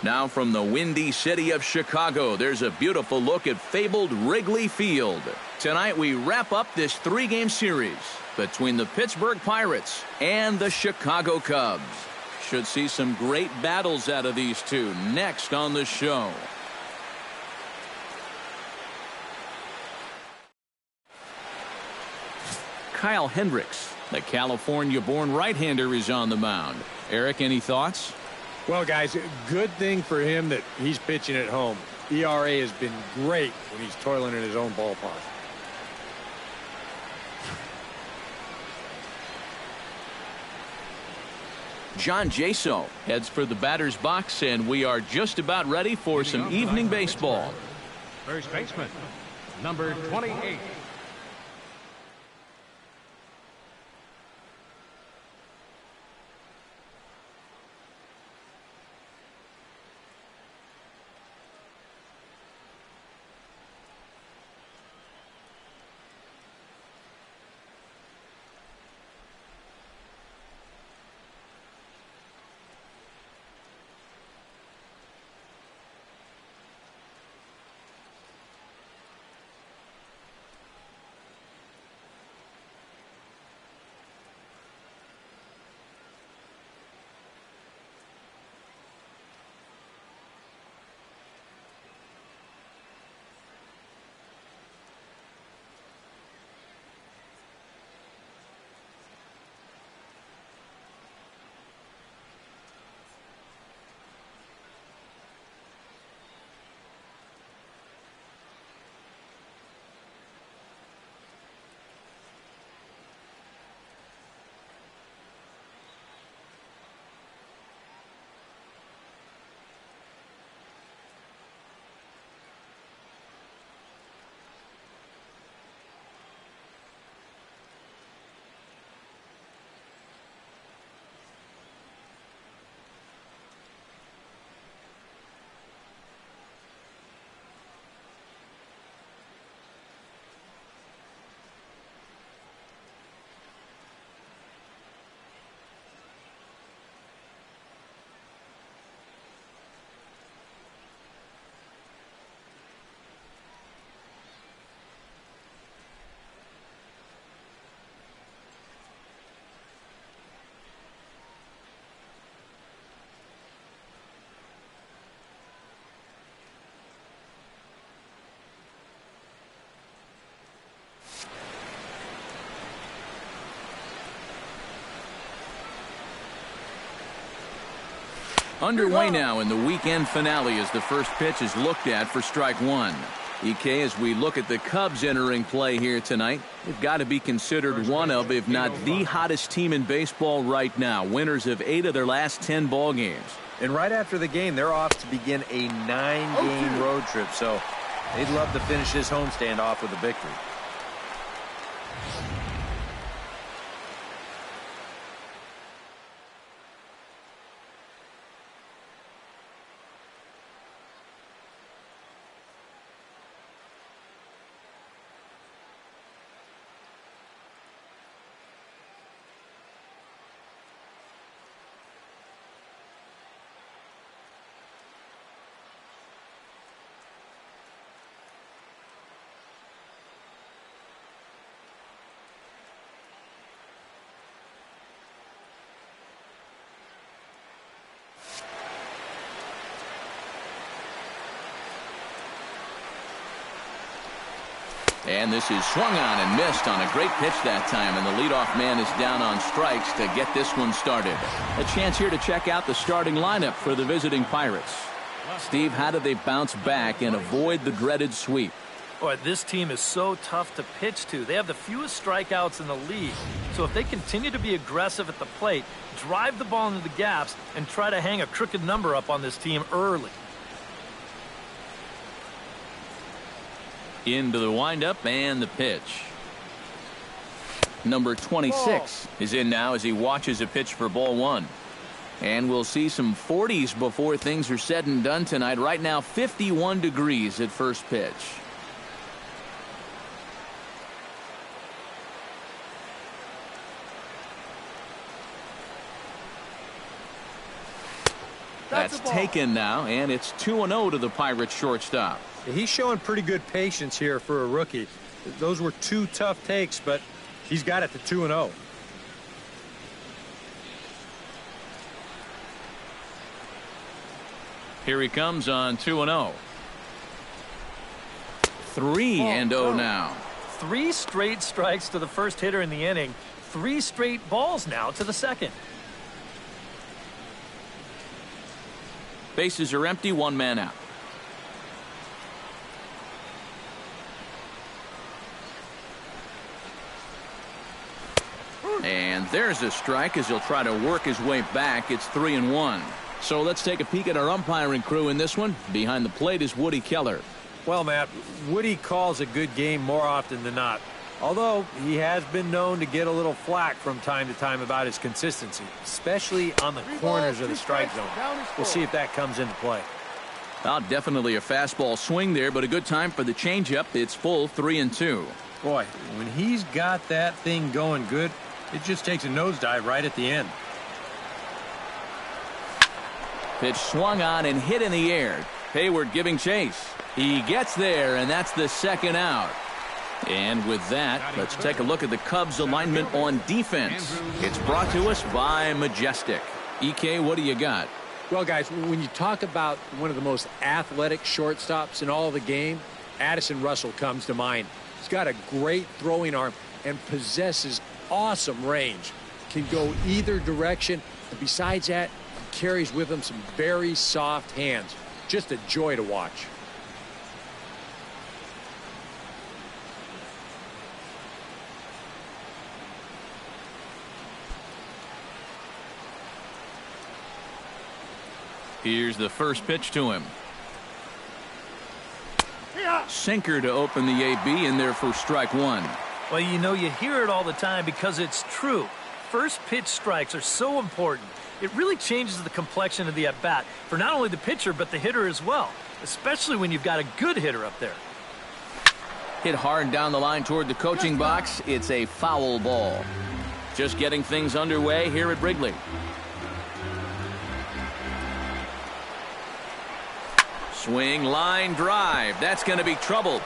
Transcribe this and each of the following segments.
Now from the windy city of Chicago, there's a beautiful look at fabled Wrigley Field. Tonight we wrap up this 3-game series between the Pittsburgh Pirates and the Chicago Cubs. Should see some great battles out of these two next on the show. Kyle Hendricks, the California-born right-hander, is on the mound. Eric, any thoughts? Well, guys, good thing for him that he's pitching at home. ERA has been great when he's toiling in his own ballpark. John Jaso heads for the batter's box, and we are just about ready for some evening baseball. First baseman, number 28. Underway now in the weekend finale as the first pitch is looked at for strike one. EK, as we look at the Cubs entering play here tonight, they've got to be considered one of, if not the hottest team in baseball right now. Winners of 8 of their last 10 ball games. And right after the game, they're off to begin a 9-game road trip. So they'd love to finish this homestand off with a victory. And this is swung on and missed on a great pitch that time, and the leadoff man is down on strikes to get this one started. A chance here to check out the starting lineup for the visiting Pirates. Steve, how do they bounce back and avoid the dreaded sweep? Boy, this team is so tough to pitch to. They have the fewest strikeouts in the league. So if they continue to be aggressive at the plate, drive the ball into the gaps, and try to hang a crooked number up on this team early. Into the windup and the pitch. Number 26 is in now as he watches a pitch for ball one. And we'll see some 40s before things are said and done tonight. Right now, 51 degrees at first pitch. That's taken now, and it's 2-0 to the Pirates shortstop. He's showing pretty good patience here for a rookie. Those were two tough takes, but he's got it to 2-0. Here he comes on 2-0. 3-0 now. 3 straight strikes to the first hitter in the inning. 3 straight balls now to the second. Bases are empty, 1 man out. And there's a strike as he'll try to work his way back. It's 3-1. So let's take a peek at our umpiring crew in this one. Behind the plate is Woody Keller. Well, Matt, Woody calls a good game more often than not. Although he has been known to get a little flack from time to time about his consistency, especially on the corners of the strike zone. We'll see if that comes into play. Definitely a fastball swing there, but a good time for the changeup. It's full 3-2. Boy, when he's got that thing going good, it just takes a nosedive right at the end. Pitch swung on and hit in the air. Hayward giving chase. He gets there, and that's the second out. And with that, let's take a look at the Cubs alignment on defense. It's brought to us by Majestic. EK, what do you got? Well, guys, when you talk about one of the most athletic shortstops in all of the game, Addison Russell comes to mind. He's got a great throwing arm and possesses awesome range. Can go either direction. And besides that, he carries with him some very soft hands. Just a joy to watch. Here's the first pitch to him. Sinker to open the AB in there for strike 1. Well, you know, you hear it all the time because it's true. First pitch strikes are so important. It really changes the complexion of the at-bat for not only the pitcher but the hitter as well, especially when you've got a good hitter up there. Hit hard down the line toward the coaching box. It's a foul ball. Just getting things underway here at Wrigley. Swing, line drive. That's going to be trouble.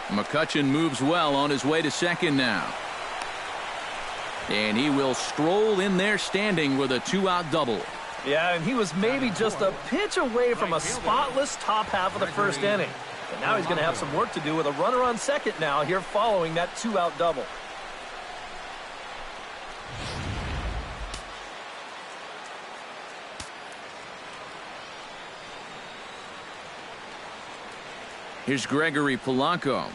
McCutchen moves well on his way to second now. And he will stroll in there standing with a 2-out double. Yeah, and he was maybe just a pitch away from a spotless top half of the first inning. But now he's going to have some work to do with a runner on second now here following that 2-out double. Here's Gregory Polanco.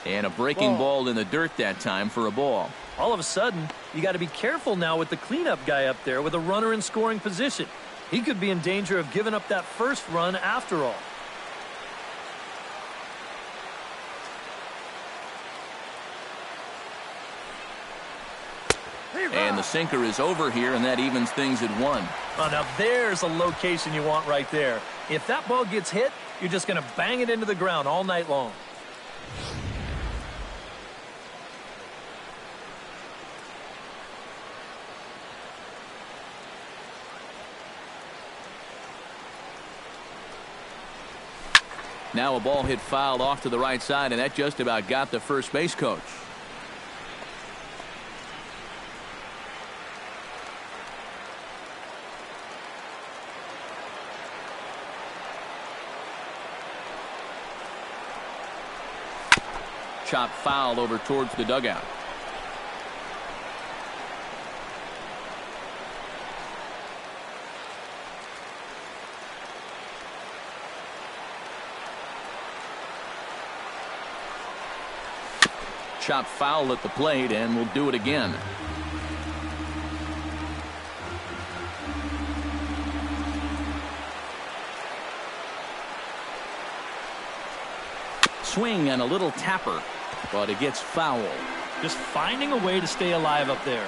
And a breaking ball in the dirt that time for a ball. All of a sudden, you got to be careful now with the cleanup guy up there with a runner in scoring position. He could be in danger of giving up that first run after all. And the sinker is over here, and that evens things at 1. Oh, now there's a location you want right there. If that ball gets hit, you're just going to bang it into the ground all night long. Now a ball hit fouled off to the right side, and that just about got the first base coach. Chop foul over towards the dugout. Chop foul at the plate, and we'll do it again. Swing and a little tapper, but it gets foul. Just finding a way to stay alive up there.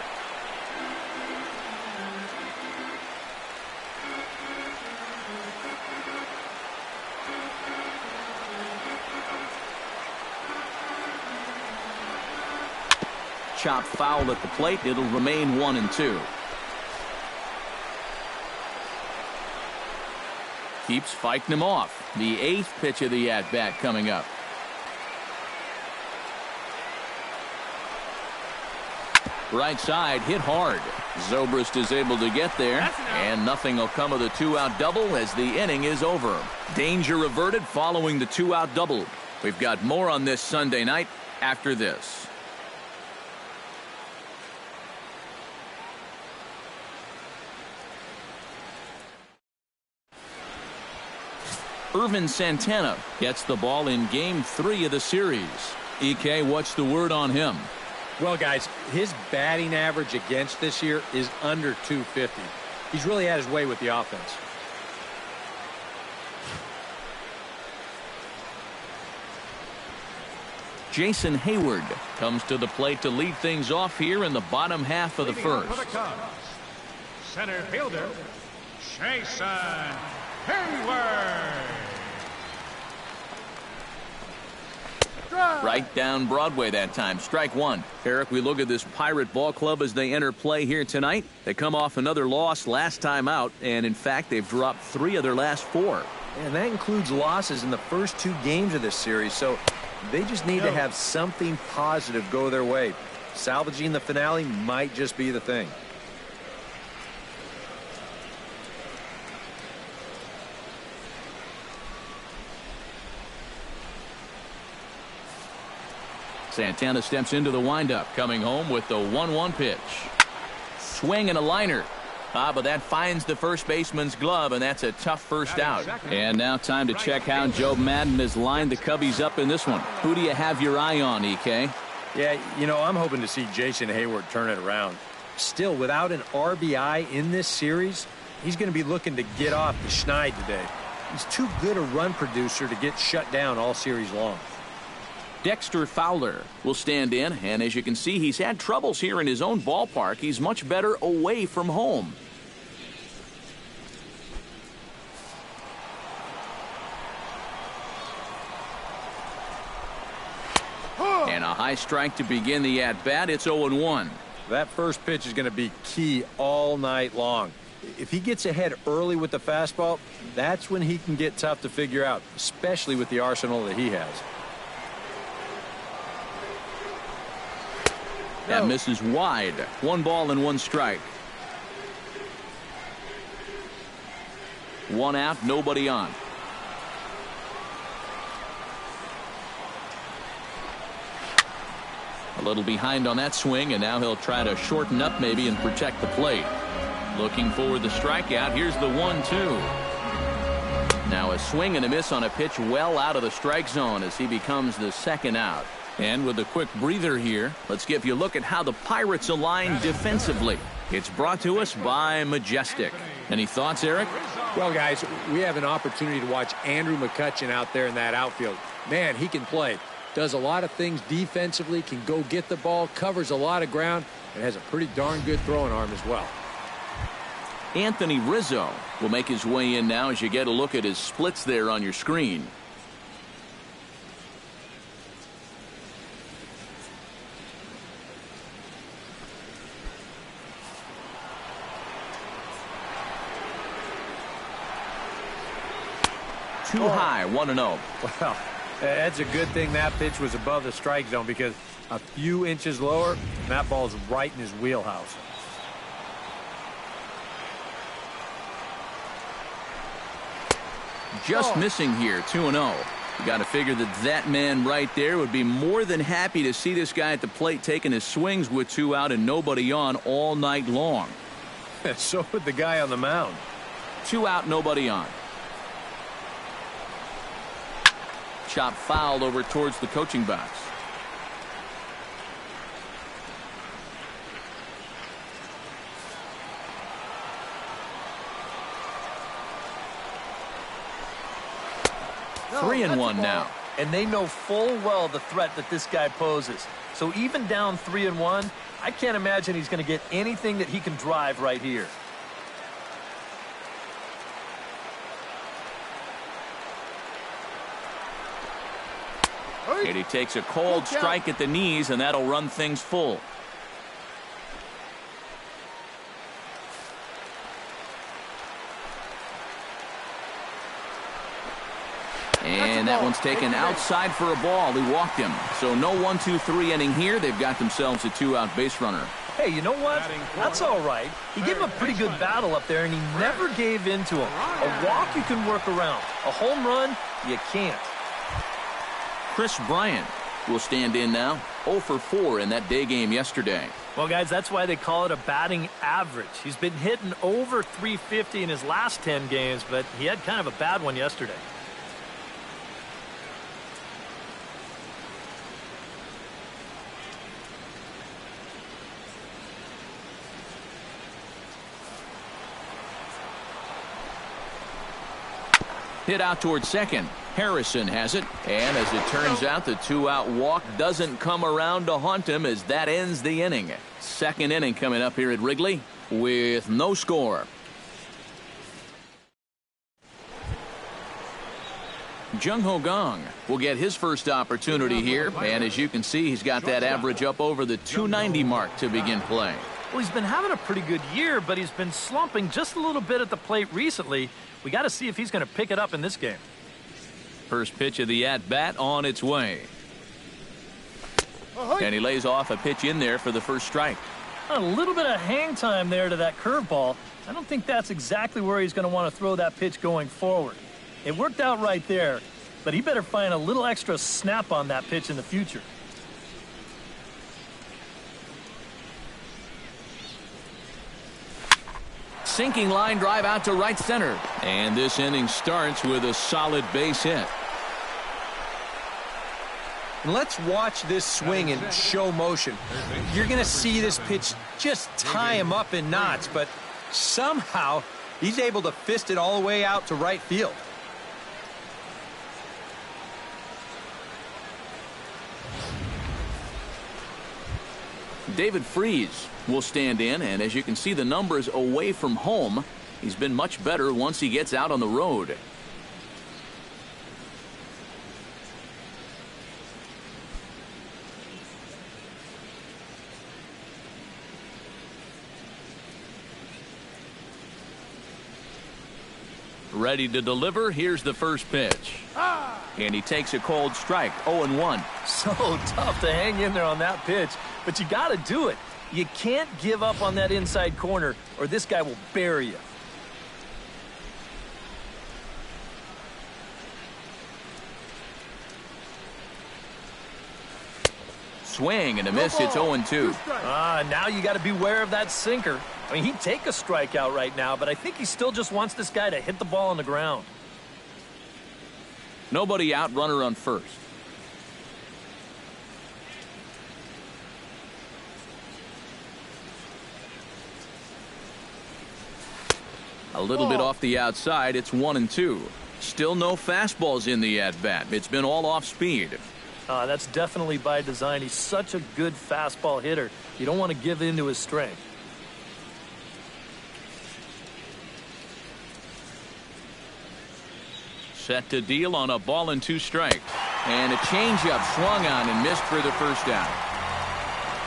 Chop foul at the plate. It'll remain 1-2. keeps fighting him off. The 8th pitch of the at-bat coming up. Right side, hit hard. Zobrist is able to get there, and nothing will come of the 2-out double as the inning is over. Danger averted following the 2-out double. We've got more on this Sunday night after this. Irvin Santana gets the ball in Game 3 of the series. EK, what's the word on him? Well, guys, his batting average against this year is under 250. He's really had his way with the offense. Jason Hayward comes to the plate to lead things off here in the bottom half of the first. Center fielder, Jason Hayward. Right down Broadway that time. Strike one. Eric, we look at this Pirate ball club as they enter play here tonight. They come off another loss last time out, and in fact, they've dropped 3 of their last 4. And that includes losses in the first 2 games of this series, so they just need to have something positive go their way. Salvaging the finale might just be the thing. Santana steps into the windup, coming home with the 1-1 pitch. Swing and a liner. But that finds the first baseman's glove, and that's a tough first out. And now time to check how Joe Madden has lined the Cubbies up in this one. Who do you have your eye on, EK? Yeah, you know, I'm hoping to see Jason Hayward turn it around. Still, without an RBI in this series, he's going to be looking to get off the schneid today. He's too good a run producer to get shut down all series long. Dexter Fowler will stand in, and as you can see, he's had troubles here in his own ballpark. He's much better away from home. And a high strike to begin the at-bat. It's 0-1. That first pitch is going to be key all night long. If he gets ahead early with the fastball, that's when he can get tough to figure out, especially with the arsenal that he has. That misses wide. 1 ball and 1 strike. 1 out, nobody on. A little behind on that swing, and now he'll try to shorten up maybe and protect the plate. Looking for the strikeout. Here's the 1-2. Now a swing and a miss on a pitch well out of the strike zone as he becomes the 2nd out. And with a quick breather here, let's give you a look at how the Pirates align defensively. It's brought to us by Majestic. Any thoughts, Eric? Well, guys, we have an opportunity to watch Andrew McCutchen out there in that outfield. Man, he can play. Does a lot of things defensively, can go get the ball, covers a lot of ground, and has a pretty darn good throwing arm as well. Anthony Rizzo will make his way in now as you get a look at his splits there on your screen. Too high, 1-0. Well, that's a good thing that pitch was above the strike zone, because a few inches lower, that ball's right in his wheelhouse. Just missing here, 2-0. You got to figure that that man right there would be more than happy to see this guy at the plate taking his swings with 2 out and nobody on all night long. So would the guy on the mound. 2 out, nobody on. Chop foul over towards the coaching box. No, 3-1 now. And they know full well the threat that this guy poses. So even down 3-1, I can't imagine he's going to get anything that he can drive right here. And he takes a cold strike at the knees, and that'll run things full. that one's taken outside for a ball. He walked him. So no 1-2-3 inning here. They've got themselves a two-out base runner. Hey, you know what? That's all right. He gave him a pretty good battle up there, and he never gave in to him. A walk you can work around. A home run, you can't. Chris Bryant will stand in now. 0 for 4 in that day game yesterday. Well, guys, that's why they call it a batting average. He's been hitting over 350 in his last 10 games, but he had kind of a bad one yesterday. Hit out towards second. Harrison has it. And as it turns out, the two-out walk doesn't come around to haunt him as that ends the inning. Second inning coming up here at Wrigley with no score. Jung Ho Gong will get his first opportunity here. And as you can see, he's got that average up over the 290 mark to begin play. Well, he's been having a pretty good year, but he's been slumping just a little bit at the plate recently. We got to see if he's going to pick it up in this game. First pitch of the at-bat on its way. And he lays off a pitch in there for the first strike. A little bit of hang time there to that curveball. I don't think that's exactly where he's going to want to throw that pitch going forward. It worked out right there, but he better find a little extra snap on that pitch in the future. Sinking line drive out to right center. And this inning starts with a solid base hit. And let's watch this swing in show motion. You're going to see this pitch just tie him up in knots, but somehow he's able to fist it all the way out to right field. David Freese will stand in, and as you can see the numbers away from home, he's been much better once he gets out on the road. Ready to deliver. Here's the first pitch. And he takes a cold strike. 0-1. So tough to hang in there on that pitch, but you got to do it. You can't give up on that inside corner or this guy will bury you. Swing and a miss. It's 0-2. Now you got to beware of that sinker. I mean, he'd take a strikeout right now, but I think he still just wants this guy to hit the ball on the ground. Nobody out, runner on first. A little bit off the outside. It's 1-2. Still no fastballs in the at-bat. It's been all off speed. That's definitely by design. He's such a good fastball hitter. You don't want to give in to his strength. Set to deal on a ball and 2 strikes. And a changeup swung on and missed for the first out.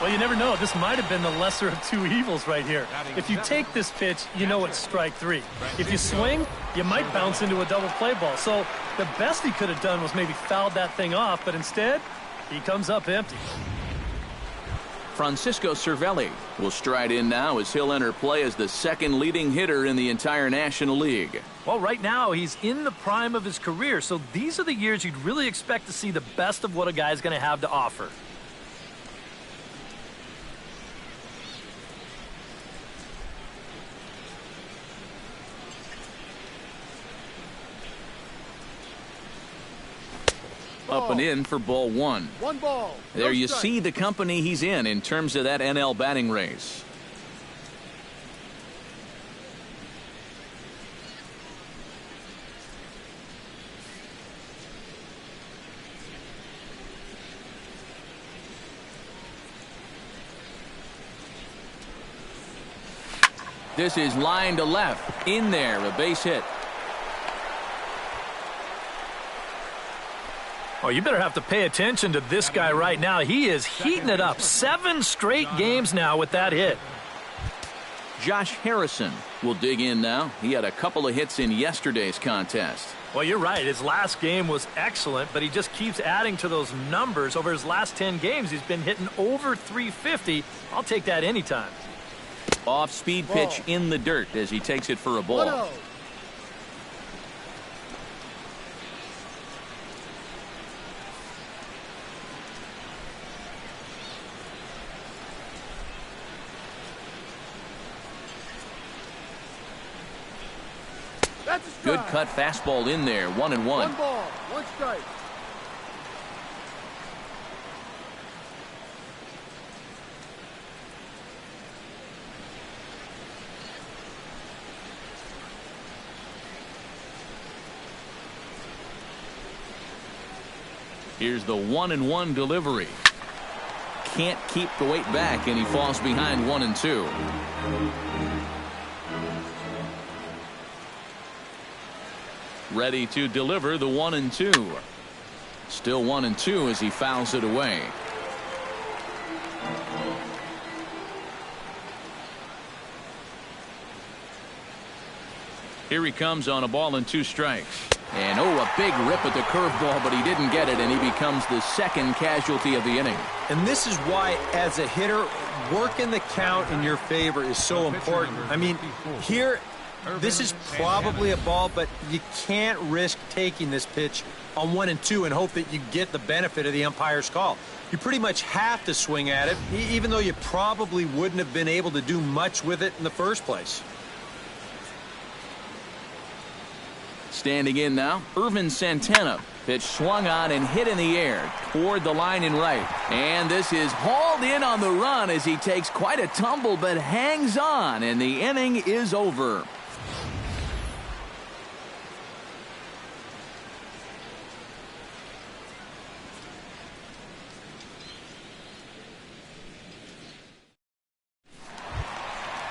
Well, you never know. This might have been the lesser of two evils right here. If you take this pitch, you know it's strike 3. If you swing, you might bounce into a double play ball. So the best he could have done was maybe fouled that thing off, but instead, he comes up empty. Francisco Cervelli will stride in now as he'll enter play as the second leading hitter in the entire National League. Well, right now, he's in the prime of his career, so these are the years you'd really expect to see the best of what a guy's going to have to offer. Up and in for ball 1. 1 ball. There you see the company he's in terms of that NL batting race. This is line to left. In there, a base hit. Oh, you better have to pay attention to this guy right now. He is heating it up. 7 straight games now with that hit. Josh Harrison will dig in now. He had a couple of hits in yesterday's contest. Well, you're right. His last game was excellent, but he just keeps adding to those numbers. Over his last 10 games, he's been hitting over 350. I'll take that anytime. Off-speed pitch in the dirt as he takes it for a ball. 1-0. That's a strike. Good cut fastball in there. 1-1. 1 ball, 1 strike. Here's the 1-1 delivery. Can't keep the weight back, and he falls behind 1-2. Ready to deliver the 1-2. Still 1-2 as he fouls it away. Here he comes on a ball and 2 strikes. And a big rip at the curveball, but he didn't get it, and he becomes the second casualty of the inning. And this is why, as a hitter, working the count in your favor is so important. I mean, here, this is probably a ball, but you can't risk taking this pitch on 1-2 and hope that you get the benefit of the umpire's call. You pretty much have to swing at it, even though you probably wouldn't have been able to do much with it in the first place. Standing in now, Irvin Santana. Pitch swung on and hit in the air toward the line and right. And this is hauled in on the run as he takes quite a tumble but hangs on, and the inning is over.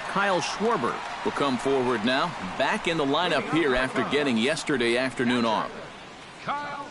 Kyle Schwarber will come forward now, back in the lineup here after getting yesterday afternoon off. Kyle.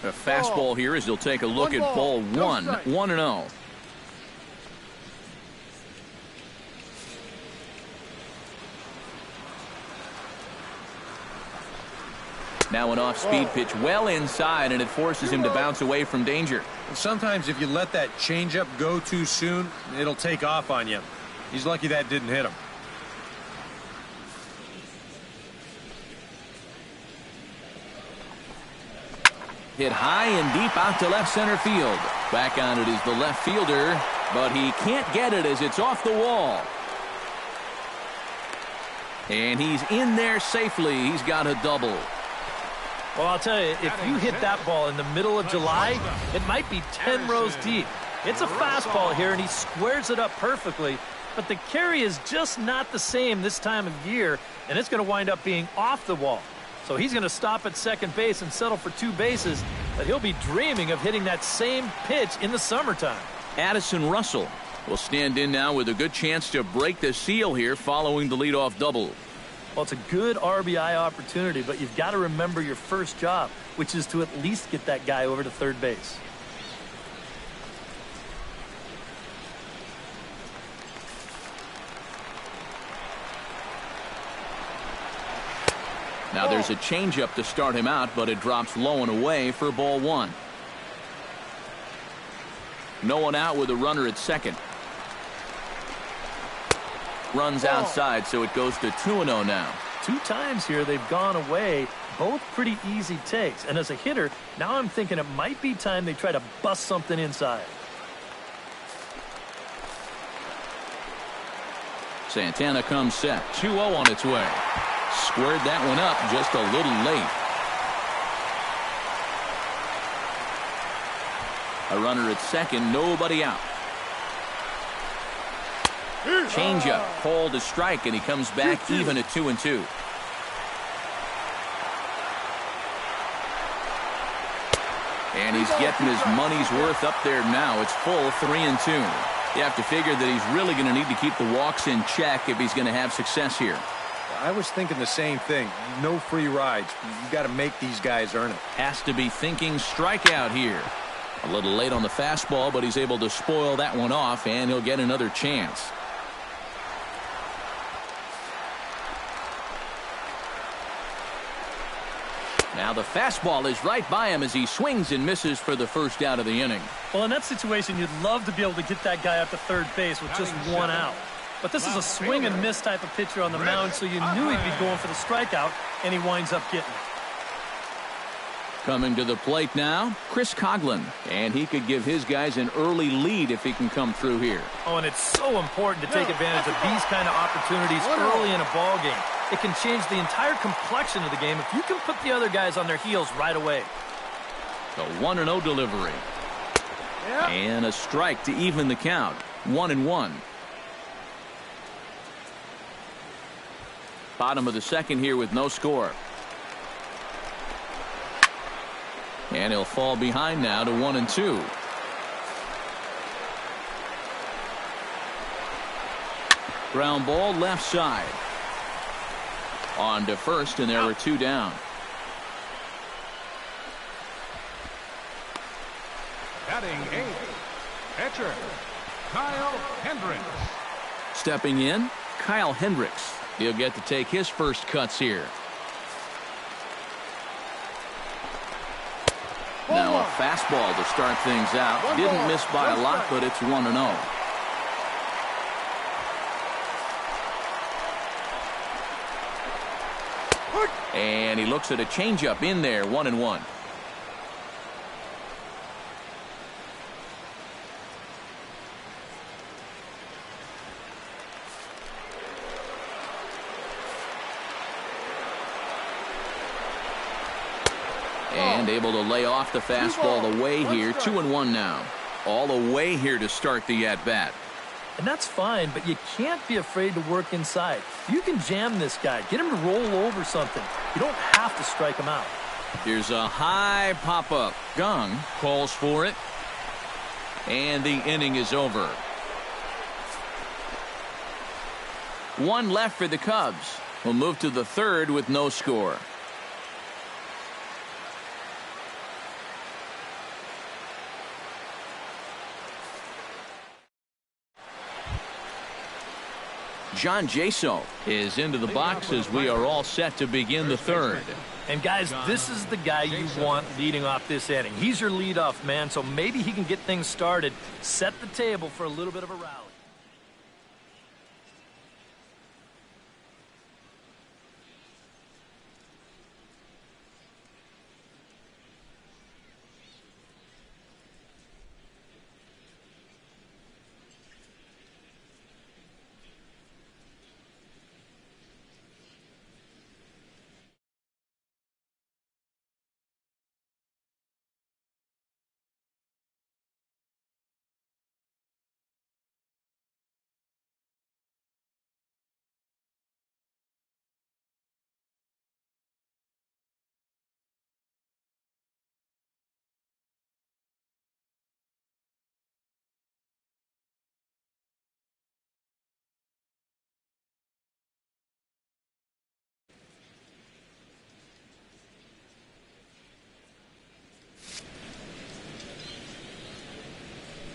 A fastball here as he'll take a look at ball 1, 1-0. Now an off-speed pitch well inside, and it forces him to bounce away from danger. Sometimes if you let that changeup go too soon, it'll take off on you. He's lucky that didn't hit him. Hit high and deep out to left center field. Back on it is the left fielder, but he can't get it as it's off the wall. And he's in there safely. He's got a double. Well, I'll tell you, if you hit that ball in the middle of July, it might be 10 rows deep. It's a fastball here, and he squares it up perfectly. But the carry is just not the same this time of year, and it's going to wind up being off the wall. So he's going to stop at second base and settle for 2 bases, but he'll be dreaming of hitting that same pitch in the summertime. Addison Russell will stand in now with a good chance to break the seal here following the leadoff double. Well, it's a good RBI opportunity, but you've got to remember your first job, which is to at least get that guy over to third base. Now there's a changeup to start him out, but it drops low and away for ball 1. No one out with a runner at second. Runs outside, so it goes to 2-0 now. 2 times here they've gone away, both pretty easy takes. And as a hitter, now I'm thinking it might be time they try to bust something inside. Santana comes set. 2-0 on its way. Squared that one up just a little late. A runner at second, nobody out. Changeup, called a strike, and he comes back even at 2-2. And he's getting his money's worth up there now. It's full 3-2. You have to figure that he's really going to need to keep the walks in check if he's going to have success here. I was thinking the same thing. No free rides. You got to make these guys earn it. Has to be thinking strikeout here. A little late on the fastball, but he's able to spoil that one off, and he'll get another chance. Now the fastball is right by him as he swings and misses for the first out of the inning. Well, in that situation, you'd love to be able to get that guy up to third base with just 1 out. But this is a swing and miss type of pitcher on the mound, so you knew he'd be going for the strikeout, and he winds up getting it. Coming to the plate now, Chris Coughlin. And he could give his guys an early lead if he can come through here. Oh, and it's so important to take advantage of these kind of opportunities early in a ball game. It can change the entire complexion of the game if you can put the other guys on their heels right away. The 1-0 delivery. And a strike to even the count. 1-1. Bottom of the second here with no score. And he'll fall behind now to 1-2. Ground ball left side. On to first, and there were 2 down. Batting 8th, catcher, Kyle Hendricks. Stepping in, Kyle Hendricks. He'll get to take his first cuts here. Now a fastball to start things out. Didn't miss by a lot, but it's 1-0. And he looks at a changeup in there, 1-1. And able to lay off the fastball away here. 2-1 now. All away here to start the at-bat. And that's fine, but you can't be afraid to work inside. You can jam this guy. Get him to roll over something. You don't have to strike him out. Here's a high pop-up. Gong calls for it. And the inning is over. 1 left for the Cubs. We'll move to the third with no score. John Jaso is into the box as we are all set to begin the third. And guys, this is the guy you want leading off this inning. He's your leadoff man, so maybe he can get things started, set the table for a little bit of a rally.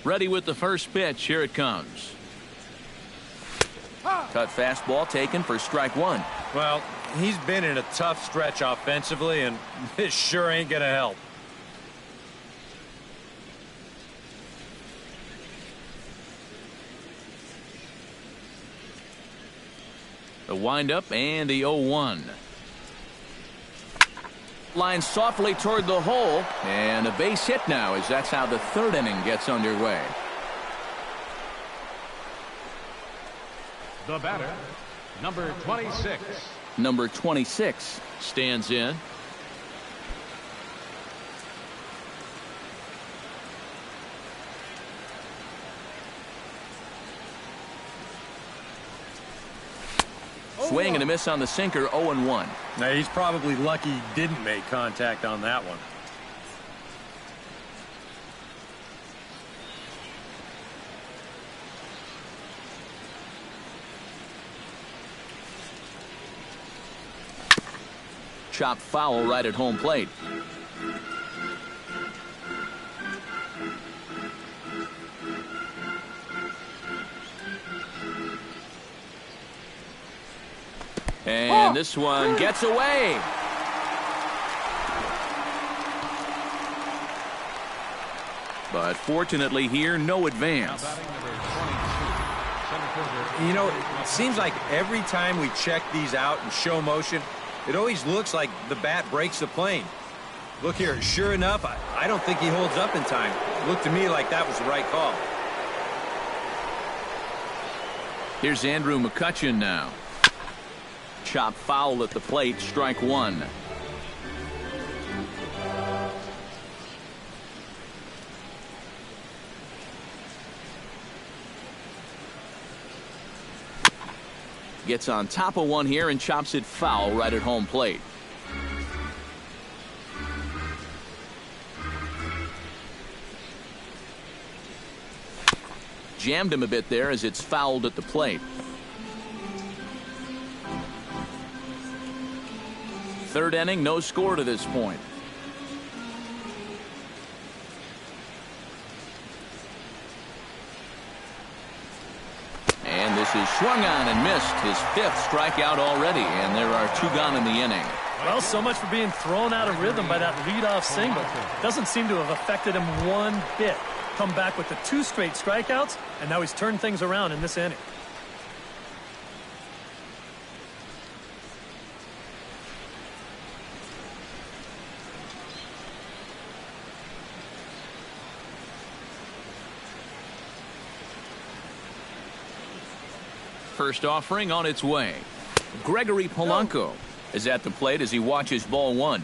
Ready with the first pitch. Here it comes. Cut fastball taken for strike one. Well, he's been in a tough stretch offensively, and this sure ain't going to help. The windup and the 0-1. Line softly toward the hole, and a base hit now, as that's how the third inning gets underway. The batter, number 26. Number 26 stands in. Swing and a miss on the sinker, 0-1. Now, he's probably lucky he didn't make contact on that one. Chopped foul right at home plate. And this one gets away. But fortunately here, no advance. You know, it seems like every time we check these out and show motion, it always looks like the bat breaks the plane. Look here, sure enough, I don't think he holds up in time. It looked to me like that was the right call. Here's Andrew McCutchen now. Chop foul at the plate, strike one. Gets on top of one here and chops it foul right at home plate. Jammed him a bit there as it's fouled at the plate. Third inning, no score to this point. And this is swung on and missed. His fifth strikeout already, and there are two gone in the inning. Well, so much for being thrown out of rhythm by that leadoff single. Doesn't seem to have affected him one bit. Come back with the 2 straight strikeouts, and now he's turned things around in this inning. First offering on its way. Gregory Polanco is at the plate as he watches ball one.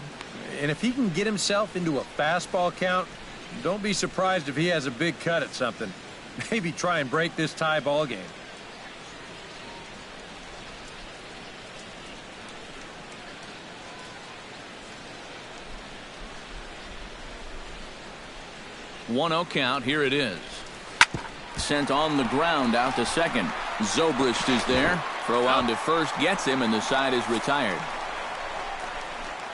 And if he can get himself into a fastball count, don't be surprised if he has a big cut at something. Maybe try and break this tie ball game. One-0 count. Here it is. Sent on the ground out to second. Zobrist is there. Throw on to first gets him, and the side is retired.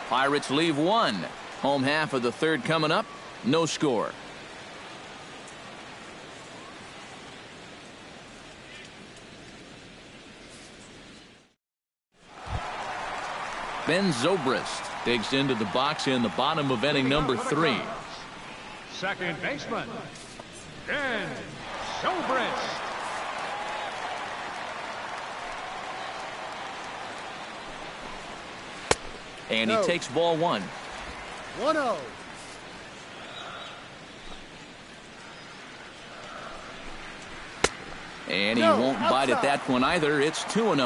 Pirates leave one. Home half of the third coming up. No score. Ben Zobrist digs into the box in the bottom of inning number 3. Second baseman, Ben Zobrist. And he takes ball one. 1-0. And he won't bite at that one either. It's 2-0.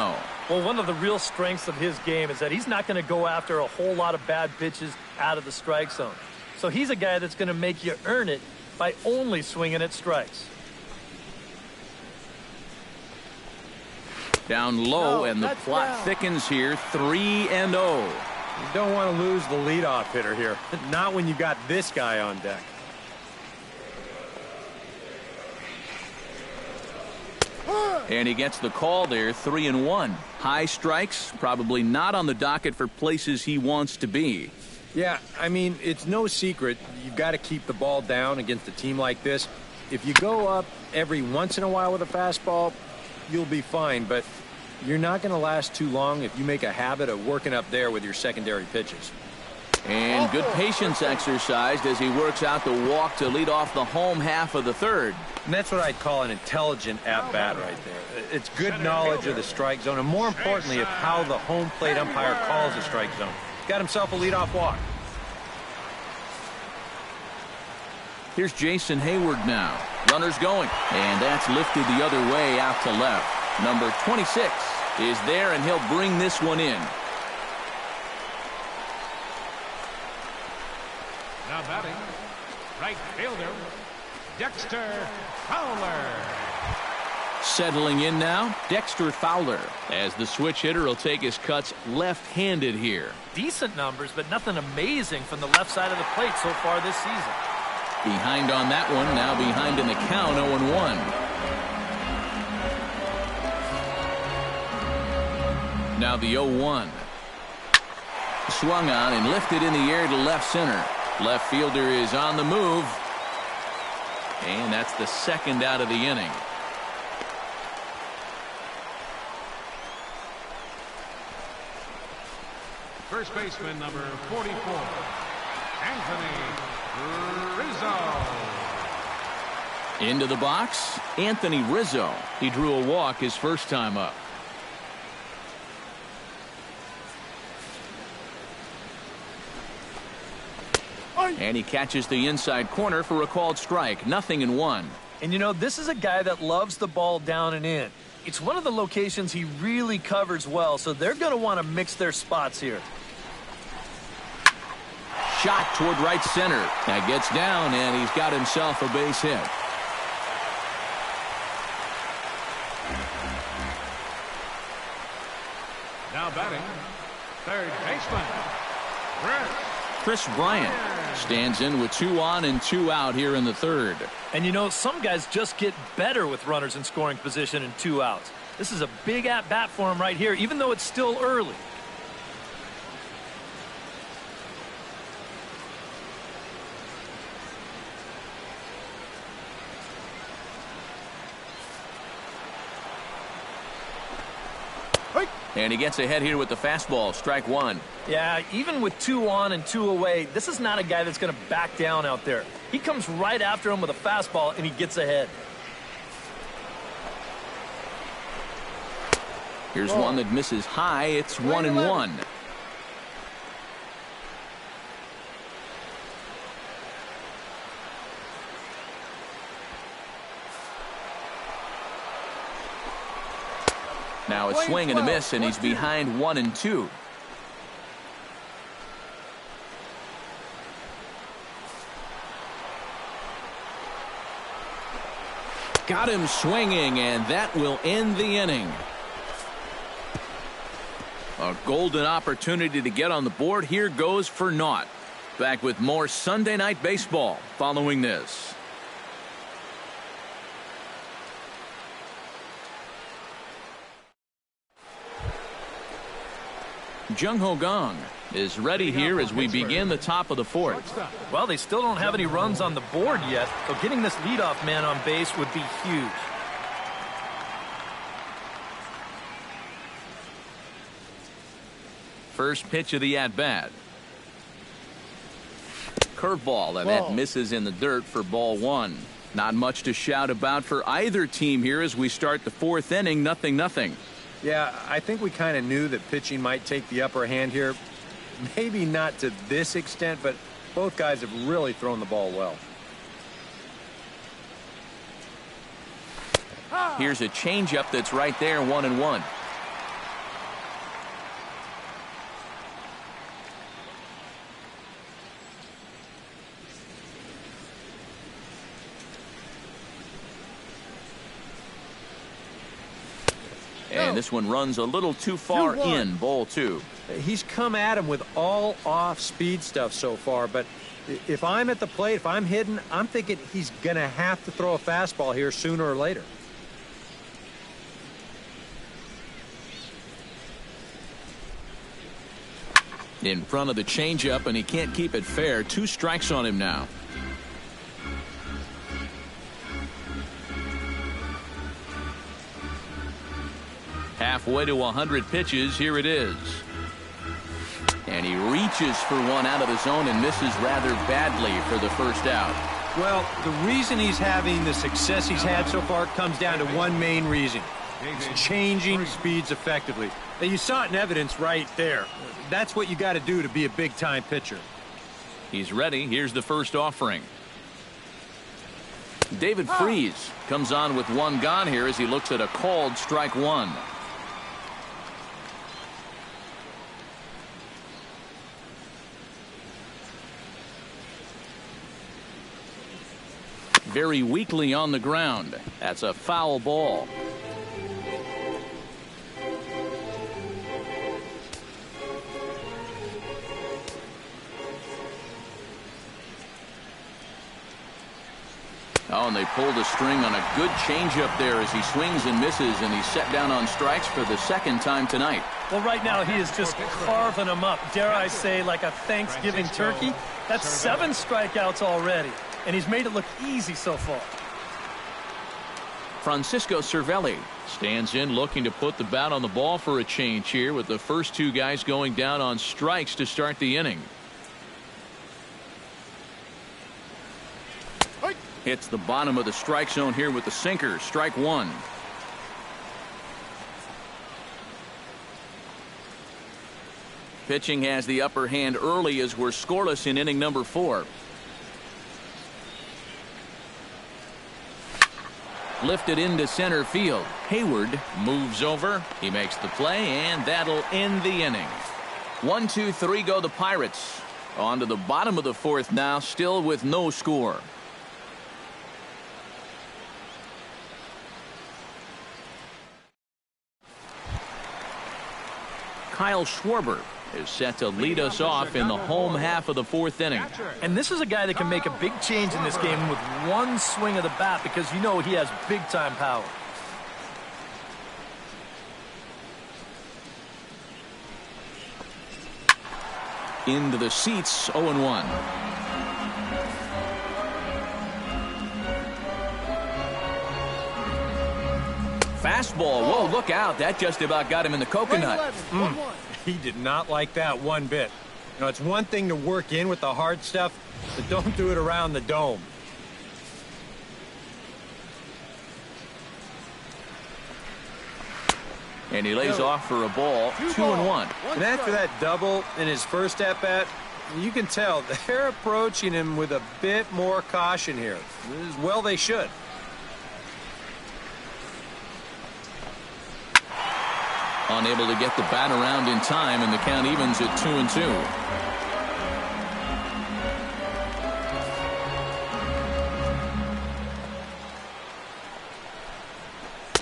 Well, one of the real strengths of his game is that he's not going to go after a whole lot of bad pitches out of the strike zone. So he's a guy that's going to make you earn it by only swinging at strikes. Down low, and the plot thickens here. 3-0. You don't want to lose the leadoff hitter here. Not when you got this guy on deck. And he gets the call there. 3-1. High strikes, probably not on the docket for places he wants to be. Yeah, I mean, it's no secret you've got to keep the ball down against a team like this. If you go up every once in a while with a fastball, you'll be fine, but you're not going to last too long if you make a habit of working up there with your secondary pitches. And good patience exercised as he works out the walk to lead off the home half of the third. And that's what I'd call an intelligent at-bat right there. It's good knowledge of the strike zone, and more importantly, of how the home plate umpire calls the strike zone. Got himself a leadoff walk. Here's Jason Hayward now. Runners going. And that's lifted the other way out to left. Number 26 is there, and he'll bring this one in. Now batting, right fielder, Dexter Fowler. Settling in now, Dexter Fowler, as the switch hitter will take his cuts left-handed here. Decent numbers, but nothing amazing from the left side of the plate so far this season. Behind on that one, now behind in the count, 0-1. Now the 0-1. Swung on and lifted in the air to left center. Left fielder is on the move. And that's the second out of the inning. First baseman number 44, Anthony Rizzo. Into the box, Anthony Rizzo. He drew a walk his first time up. And he catches the inside corner for a called strike. 0-1. And you know, this is a guy that loves the ball down and in. It's one of the locations he really covers well, so they're going to want to mix their spots here. Shot toward right center. That gets down, and he's got himself a base hit. Now batting, third baseman, Chris Bryant stands in with 2 on and 2 out here in the third. And you know, some guys just get better with runners in scoring position and 2 outs. This is a big at-bat for him right here, even though it's still early. And he gets ahead here with the fastball. Strike 1. Yeah, even with 2 on and 2 away, this is not a guy that's going to back down out there. He comes right after him with a fastball, and he gets ahead. Here's one that misses high. It's 1-1. Now a swing and a miss, and he's behind 1-2. Got him swinging, and that will end the inning. A golden opportunity to get on the board here goes for naught. Back with more Sunday Night Baseball following this. Jung Ho Gong is ready here as we begin the top of the fourth. Well, they still don't have any runs on the board yet, so getting this leadoff man on base would be huge. First pitch of the at-bat. Curveball, and that misses in the dirt for ball 1. Not much to shout about for either team here as we start the fourth inning. 0-0. Yeah, I think we kind of knew that pitching might take the upper hand here. Maybe not to this extent, but both guys have really thrown the ball well. Here's a changeup that's right there, 1-1. And this one runs a little too far in, ball 2. He's come at him with all off-speed stuff so far, but if I'm at the plate, if I'm hidden, I'm thinking he's going to have to throw a fastball here sooner or later. In front of the changeup, and he can't keep it fair. 2 strikes on him now. Halfway to 100 pitches, here it is. And he reaches for one out of the zone and misses rather badly for the first out. Well, the reason he's having the success he's had so far comes down to one main reason. He's changing speeds effectively. Now, you saw it in evidence right there. That's what you got to do to be a big-time pitcher. He's ready. Here's the first offering. David Freese comes on with one gone here as he looks at a called strike one. Very weakly on the ground. That's a foul ball. Oh, and they pulled a string on a good changeup there as he swings and misses, and he's set down on strikes for the second time tonight. Well, right now he is just carving them up, dare I say, like a Thanksgiving turkey. That's 7 strikeouts already, and he's made it look easy so far. Francisco Cervelli stands in, looking to put the bat on the ball for a change here, with the first 2 guys going down on strikes to start the inning. Hits the bottom of the strike zone here with the sinker. Strike one. Pitching has the upper hand early as we're scoreless in inning number 4. Lifted into center field. Hayward moves over. He makes the play, and that'll end the inning. 1, 2, 3 go the Pirates. On to the bottom of the 4th now, still with no score. Kyle Schwarber is set to lead us off in the home half of the 4th inning. And this is a guy that can make a big change in this game with one swing of the bat, because you know he has big-time power. Into the seats, 0-1. Fastball. Whoa, look out. That just about got him in the coconut. He did not like that one bit. You know, it's one thing to work in with the hard stuff, but don't do it around the dome. And he lays off for a ball. 2-1. And after that double in his first at-bat, you can tell they're approaching him with a bit more caution here. As well they should. Unable to get the bat around in time, and the count evens at 2-2.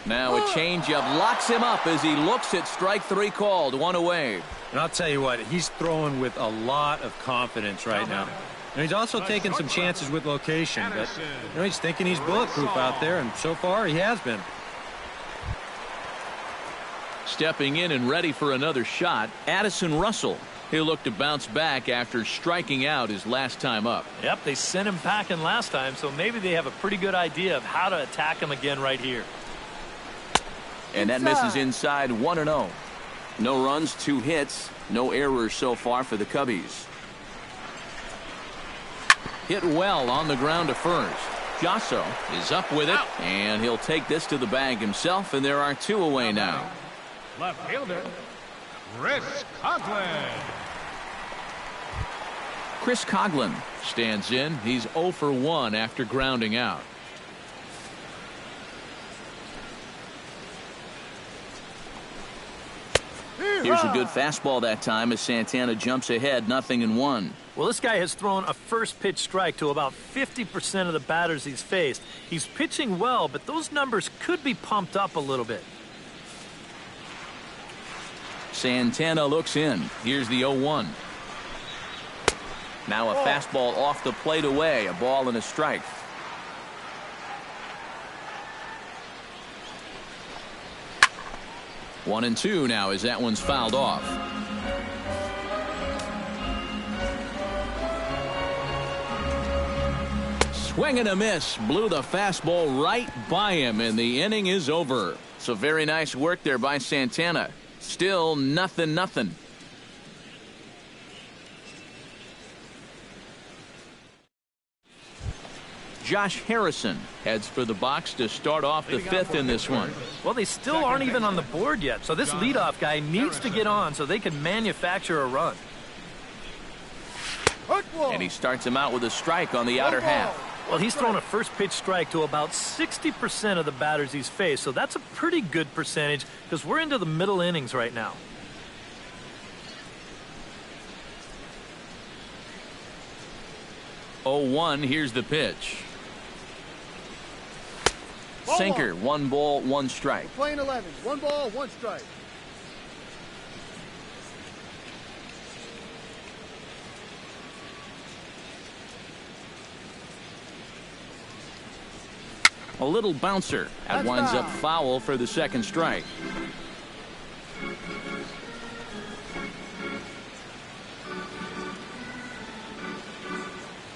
Now a changeup locks him up as he looks at strike 3 called. 1 away. And I'll tell you what, he's throwing with a lot of confidence right now. And he's also taking some chances with location, but you know, he's thinking he's bulletproof out there, and so far he has been. Stepping in and ready for another shot, Addison Russell. He'll look to bounce back after striking out his last time up. Yep, they sent him packing last time, so maybe they have a pretty good idea of how to attack him again right here. And that misses inside. 1-0. No runs, 2 hits, no errors so far for the Cubbies. Hit well on the ground to first. Jasso is up with it, and he'll take this to the bag himself, and there are 2 away now. Left fielder, Chris Coughlin. Chris Coughlin stands in. He's 0 for 1 after grounding out. Here's a good fastball that time as Santana jumps ahead, 0-1. Well, this guy has thrown a first pitch strike to about 50% of the batters he's faced. He's pitching well, but those numbers could be pumped up a little bit. Santana looks in. Here's the 0-1. Now a fastball off the plate away. A ball and a strike. One and 2 now as that one's fouled off. Swing and a miss. Blew the fastball right by him, and the inning is over. So very nice work there by Santana. Still nothing. Josh Harrison heads for the box to start off the fifth in this one. Well, they still aren't even on the board yet, so this leadoff guy needs to get on so they can manufacture a run. And he starts him out with a strike on the outer half. Well, he's thrown a first pitch strike to about 60% of the batters he's faced, so that's a pretty good percentage because we're into the middle innings right now. Oh, 1, here's the pitch. Sinker, 1 ball, 1 strike. Playing 11, 1 ball, 1 strike. A little bouncer. That winds up foul for the second strike.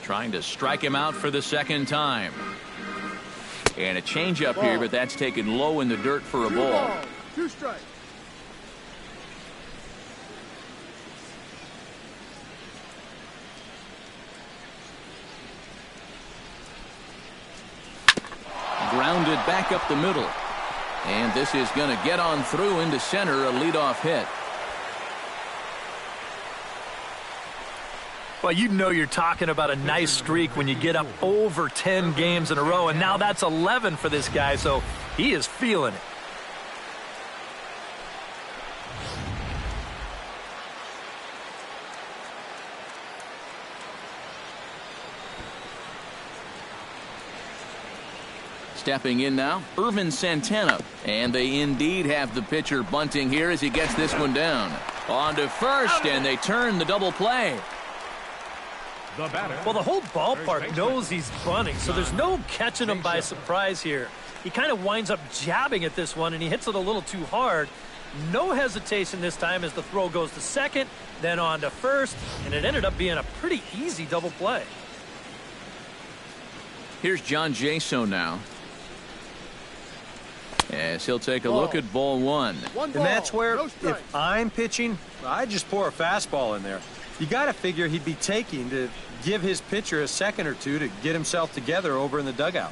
Trying to strike him out for the second time. And a changeup here, but that's taken low in the dirt for a ball. 2 strikes. Grounded back up the middle. And this is going to get on through into center, a leadoff hit. Well, you know you're talking about a nice streak when you get up over 10 games in a row, and now that's 11 for this guy, so he is feeling it. Stepping in now, Irvin Santana. And they indeed have the pitcher bunting here as he gets this one down. On to first, and they turn the double play. Well, the whole ballpark knows he's bunting, so there's no catching him by surprise here. He kind of winds up jabbing at this one, and he hits it a little too hard. No hesitation this time as the throw goes to second, then on to first, and it ended up being a pretty easy double play. Here's John Jaso now. As he'll take a look at ball 1. And that's where, if I'm pitching, I just pour a fastball in there. You got to figure he'd be taking to give his pitcher a second or two to get himself together over in the dugout.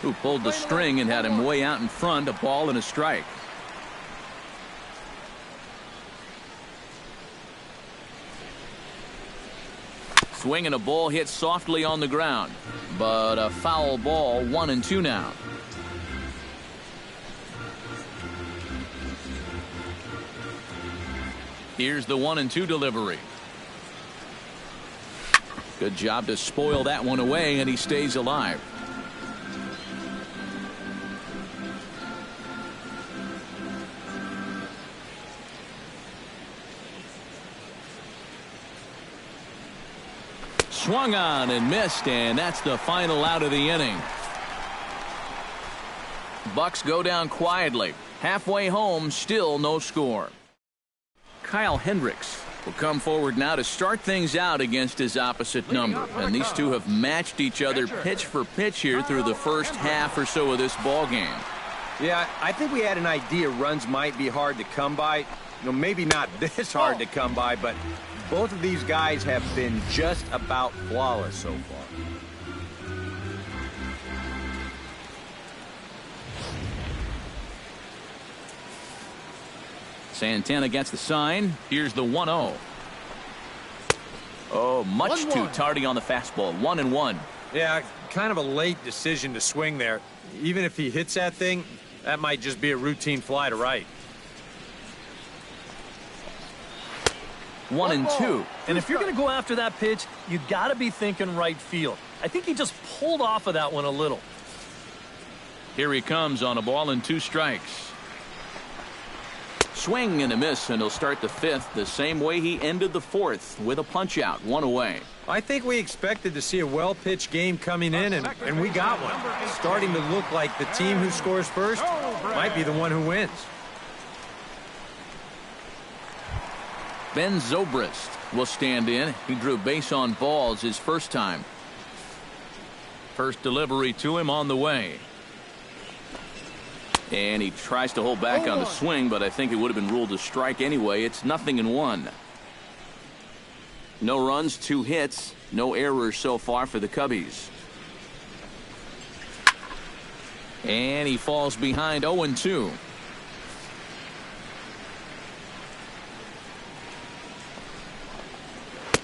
Who pulled the string and had him way out in front, a ball and a strike. Swinging a ball hit softly on the ground, but a foul ball, 1-2 now. Here's the 1-2 delivery. Good job to spoil that one away, and he stays alive. Swung on and missed, and that's the final out of the inning. Bucks go down quietly. Halfway home, still no score. Kyle Hendricks will come forward now to start things out against his opposite number. And these two have matched each other pitch for pitch here through the first half or so of this ball game. Yeah, I think we had an idea runs might be hard to come by. You know, maybe not this hard to come by, but both of these guys have been just about flawless so far. Santana gets the sign. Here's the 1-0. Oh, much too tardy on the fastball. 1-1. Yeah, kind of a late decision to swing there. Even if he hits that thing, that might just be a routine fly to right. 1-2. And if you're going to go after that pitch, you got to be thinking right field. I think he just pulled off of that one a little. Here he comes on a ball and 2 strikes. Swing and a miss, and he'll start the 5th the same way he ended the 4th with a punch out, 1 away. I think we expected to see a well-pitched game coming in, and we got one. Starting to look like the team who scores first might be the one who wins. Ben Zobrist will stand in. He drew base on balls his first time. First delivery to him on the way. And he tries to hold back on the swing, but I think it would have been ruled a strike anyway. It's 0-1. No runs, 2 hits, no errors so far for the Cubbies. And he falls behind 0-2.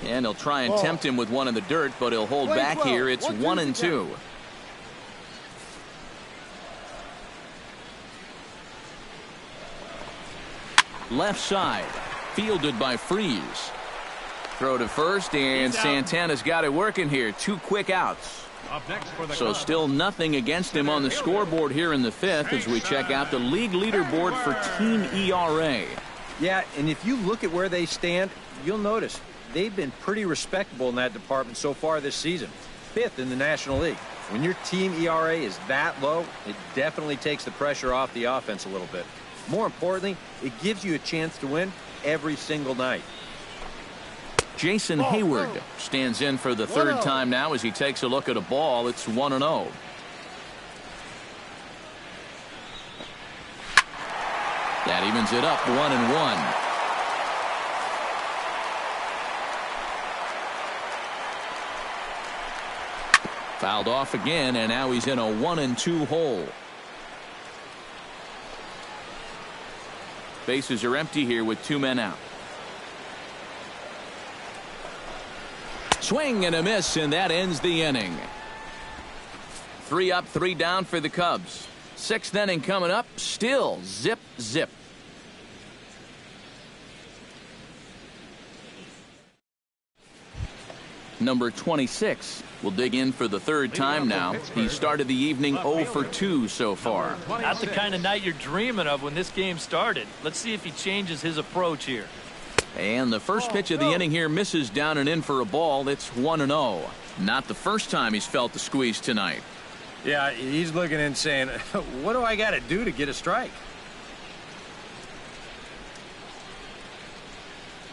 And he'll try and tempt him with one in the dirt, but he'll hold back here. It's 1-2. Left side, fielded by Freeze. Throw to first, and Santana's got it working here. 2 quick outs. So still nothing against him on the scoreboard here in the 5th as we check out the league leaderboard for team ERA. Yeah, and if you look at where they stand, you'll notice they've been pretty respectable in that department so far this season. 5th in the National League. When your team ERA is that low, it definitely takes the pressure off the offense a little bit. More importantly, it gives you a chance to win every single night. Jason Hayward stands in for the 3rd time now as he takes a look at a ball. It's 1-0. That evens it up 1-1. Fouled off again, and now he's in a 1-2 hole. Bases are empty here with 2 men out. Swing and a miss, and that ends the inning. 3 up, 3 down for the Cubs. 6th inning coming up. Still zip, zip. Number 26 will dig in for the 3rd time now. He started the evening 0 for 2 so far. Not the kind of night you're dreaming of when this game started. Let's see if he changes his approach here. And the first pitch of the inning here misses down and in for a ball. It's 1-0. Not the first time he's felt the squeeze tonight. Yeah, he's looking and saying, what do I got to do to get a strike?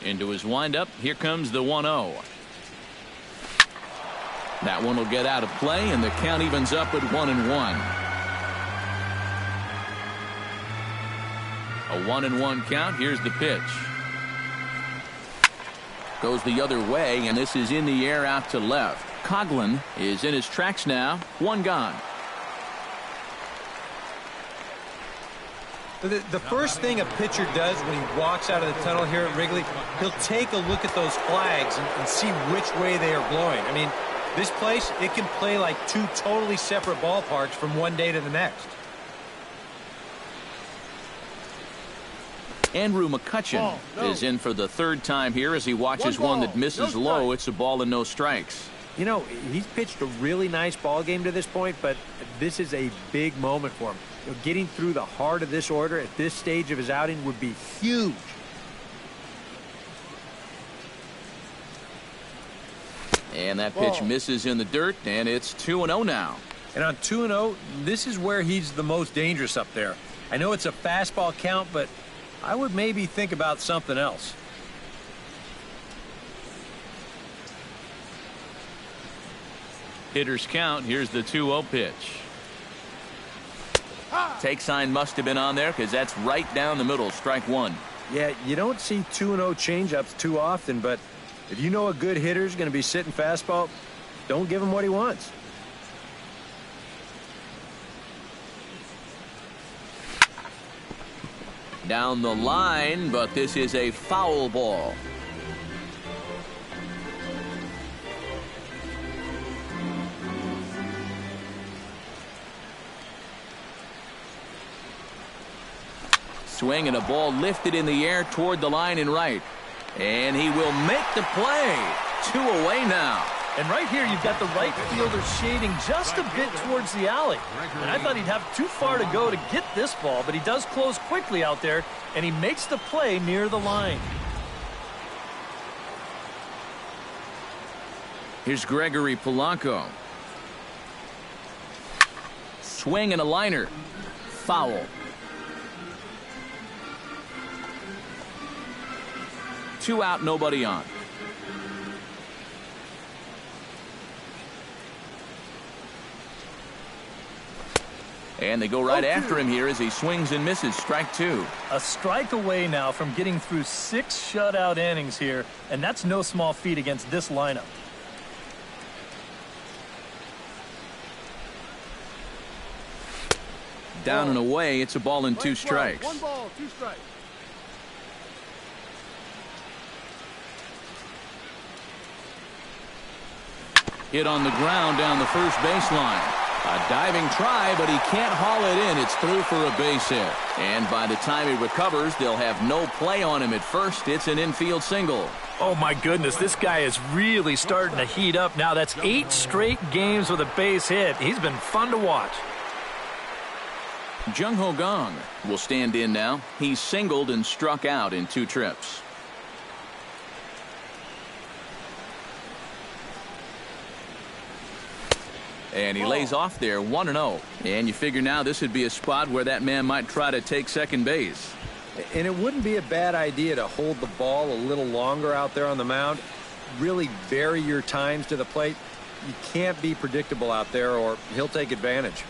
Into his windup. Here comes the 1-0. That one will get out of play, and the count evens up at 1-1. A 1-1 count. Here's the pitch. Goes the other way, and this is in the air out to left. Coughlin is in his tracks now. 1 gone. The first thing a pitcher does when he walks out of the tunnel here at Wrigley, he'll take a look at those flags and see which way they are blowing. I mean, this place, it can play like 2 totally separate ballparks from one day to the next. Andrew McCutchen is in for the 3rd time here as he watches one that misses low. It's a ball and no strikes. You know, he's pitched a really nice ball game to this point, but this is a big moment for him. You know, getting through the heart of this order at this stage of his outing would be huge. And that pitch misses in the dirt, and it's 2-0 now. And on 2-0, this is where he's the most dangerous up there. I know it's a fastball count, but I would maybe think about something else. Hitter's count. Here's the 2-0 pitch. Take sign must have been on there because that's right down the middle. Strike 1. Yeah, you don't see 2-0 changeups too often, but if you know a good hitter's going to be sitting fastball, don't give him what he wants. Down the line, but this is a foul ball. Swing and a ball lifted in the air toward the line and right. And he will make the play. 2 away now. And right here, you've got the right fielder shading just a bit towards the alley. And I thought he'd have too far to go to get this ball, but he does close quickly out there, and he makes the play near the line. Here's Gregory Polanco. Swing and a liner. Foul. 2 out, nobody on. And they go right after him here as he swings and misses. Strike two. A strike away now from getting through 6 shutout innings here, and that's no small feat against this lineup. Down and away, it's a ball and 2 strikes. 1 ball, 2 strikes. Hit on the ground down the first baseline. A diving try, but he can't haul it in. It's through for a base hit. And by the time he recovers, they'll have no play on him at first. It's an infield single. Oh, my goodness. This guy is really starting to heat up now. That's 8 straight games with a base hit. He's been fun to watch. Jung Ho Gong will stand in now. He's singled and struck out in 2 trips. And he lays off there 1-0. And you figure now this would be a spot where that man might try to take second base. And it wouldn't be a bad idea to hold the ball a little longer out there on the mound. Really vary your times to the plate. You can't be predictable out there or he'll take advantage.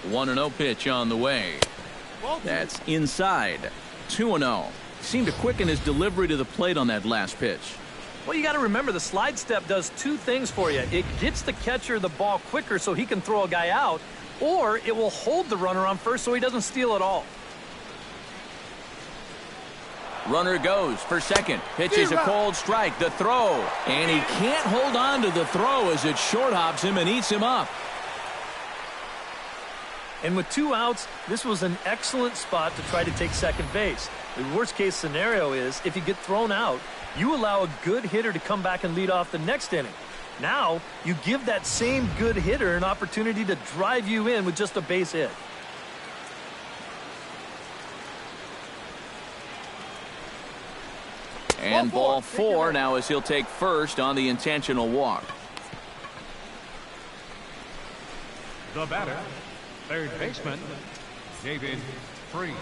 1-0 pitch on the way. That's inside. 2-0. Seemed to quicken his delivery to the plate on that last pitch. Well, you got to remember the slide step does 2 things for you. It gets the catcher the ball quicker so he can throw a guy out, or it will hold the runner on first so he doesn't steal it all. Runner goes for second. Pitches a cold strike. The throw. And he can't hold on to the throw as it short hops him and eats him up. And with 2 outs, this was an excellent spot to try to take second base. The worst case scenario is if you get thrown out, you allow a good hitter to come back and lead off the next inning. Now you give that same good hitter an opportunity to drive you in with just a base hit. And ball 4 now as he'll take first on the intentional walk. The batter, third baseman, David Freese.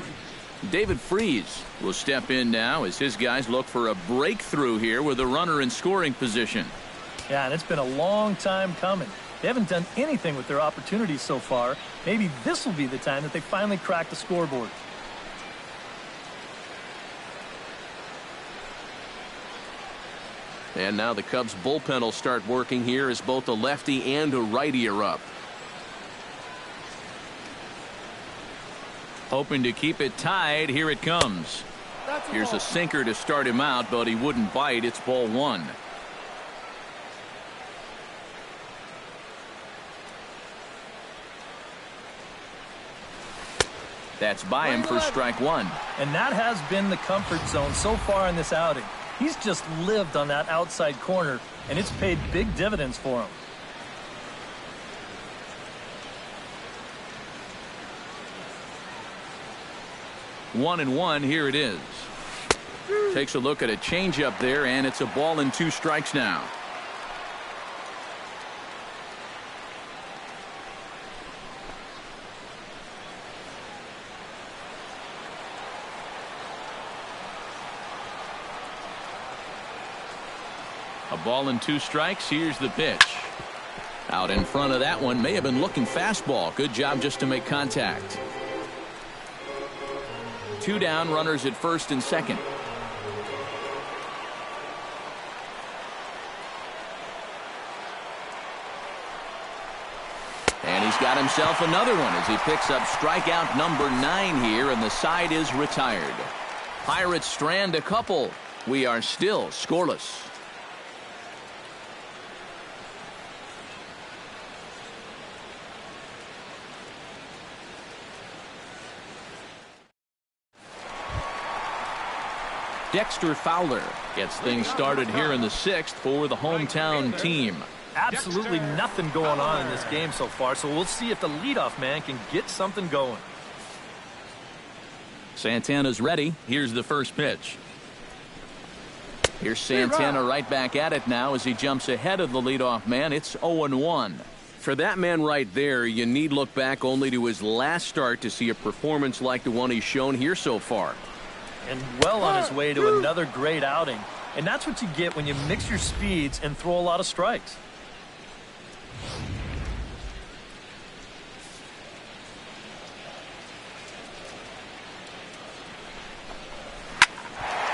David Freese will step in now as his guys look for a breakthrough here with a runner in scoring position. Yeah, and it's been a long time coming. They haven't done anything with their opportunities so far. Maybe this will be the time that they finally crack the scoreboard. And now the Cubs bullpen will start working here as both a lefty and a righty are up. Hoping to keep it tied. Here it comes. Here's a sinker to start him out, but he wouldn't bite. It's ball 1. That's by him for strike 1. And that has been the comfort zone so far in this outing. He's just lived on that outside corner, and it's paid big dividends for him. 1-1. Here it is. Takes a look at a changeup there, and it's a ball and 2 strikes now. A ball and 2 strikes. Here's the pitch. Out in front of that one. May have been looking fastball. Good job just to make contact. 2 down, runners at first and second. And he's got himself another one as he picks up strikeout number 9 here, and the side is retired. Pirates strand a couple. We are still scoreless. Dexter Fowler gets things started here in the 6th for the hometown team. Absolutely nothing going on in this game so far, so we'll see if the leadoff man can get something going. Santana's ready. Here's the first pitch. Here's Santana right back at it now as he jumps ahead of the leadoff man. It's 0-1. For that man right there, you need look back only to his last start to see a performance like the one he's shown here so far. And well on his way to another great outing. And that's what you get when you mix your speeds and throw a lot of strikes.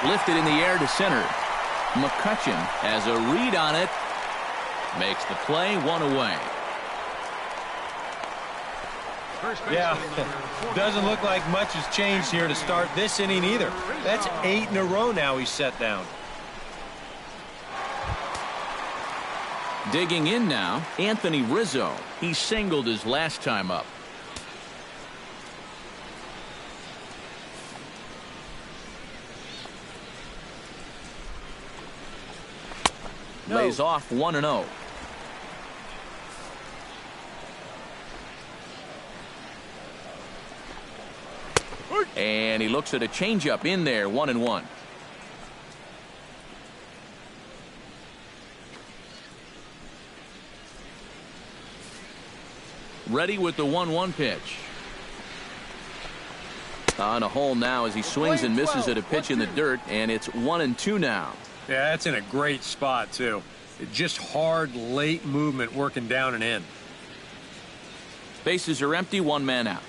Lifted in the air to center. McCutcheon has a read on it. Makes the play, 1 away. Yeah, doesn't look like much has changed here to start this inning either. That's 8 in a row now he's set down. Digging in now, Anthony Rizzo. He singled his last time up. Lays off 1-0. And he looks at a changeup in there, 1-1. Ready with the 1-1 pitch. On a hole now as he swings and misses at a pitch in the dirt, and it's 1-2 now. Yeah, that's in a great spot, too. Just hard, late movement working down and in. Bases are empty, 1 man out.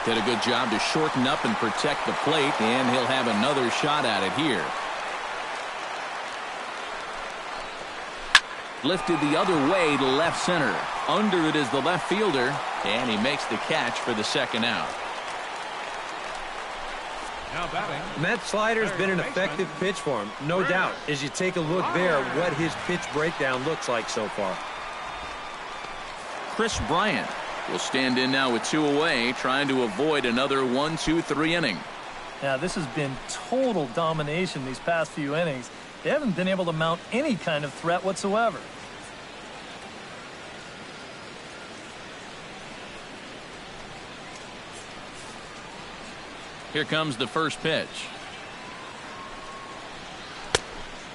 Did a good job to shorten up and protect the plate, and he'll have another shot at it here. Lifted the other way to left center. Under it is the left fielder, and he makes the catch for the second out. Now batting. And that slider's been an effective pitch for him, no doubt. As you take a look there, what his pitch breakdown looks like so far. Chris Bryant will stand in now with 2 away, trying to avoid another 1-2-3 inning. Yeah, this has been total domination these past few innings. They haven't been able to mount any kind of threat whatsoever. Here comes the first pitch.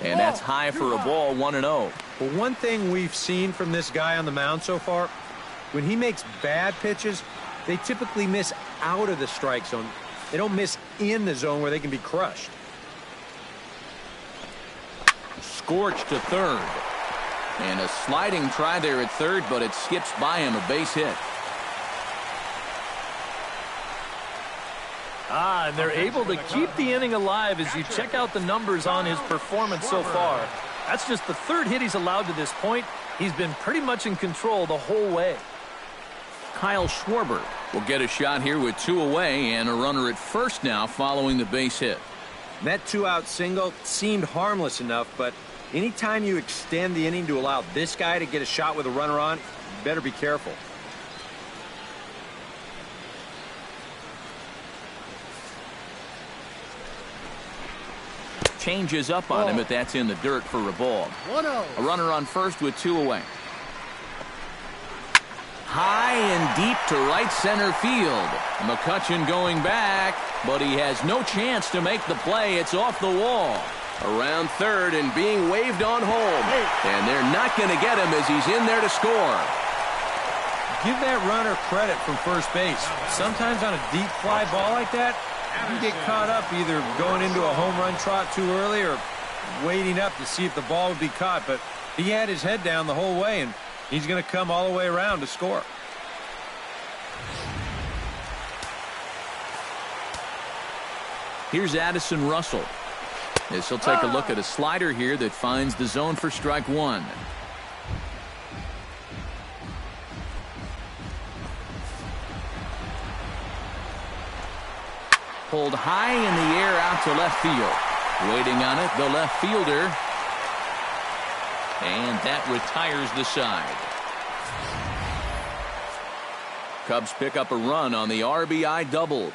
And that's high for a ball, 1-0. Well, one thing we've seen from this guy on the mound so far, when he makes bad pitches, they typically miss out of the strike zone. They don't miss in the zone where they can be crushed. Scorched to third. And a sliding try there at third, but it skips by him, a base hit. And they're able to keep the inning alive as you check out the numbers on his performance so far. That's just the 3rd hit he's allowed to this point. He's been pretty much in control the whole way. Kyle Schwarber will get a shot here with 2 away and a runner at first now following the base hit. That 2-out single seemed harmless enough, but anytime you extend the inning to allow this guy to get a shot with a runner on, you better be careful. Changes up on him, but that's in the dirt for a ball. 1-0. A runner on first with 2 away. High and deep to right center field. McCutcheon going back, but he has no chance to make the play. It's off the wall. Around third and being waved on home. And they're not going to get him as he's in there to score. Give that runner credit from first base. Sometimes on a deep fly ball like that, you get caught up either going into a home run trot too early or waiting up to see if the ball would be caught. But he had his head down the whole way, and he's going to come all the way around to score. Here's Addison Russell. As he'll take a look at a slider here that finds the zone for strike 1. Pulled high in the air out to left field. Waiting on it, the left fielder. And that retires the side. Cubs pick up a run on the RBI double.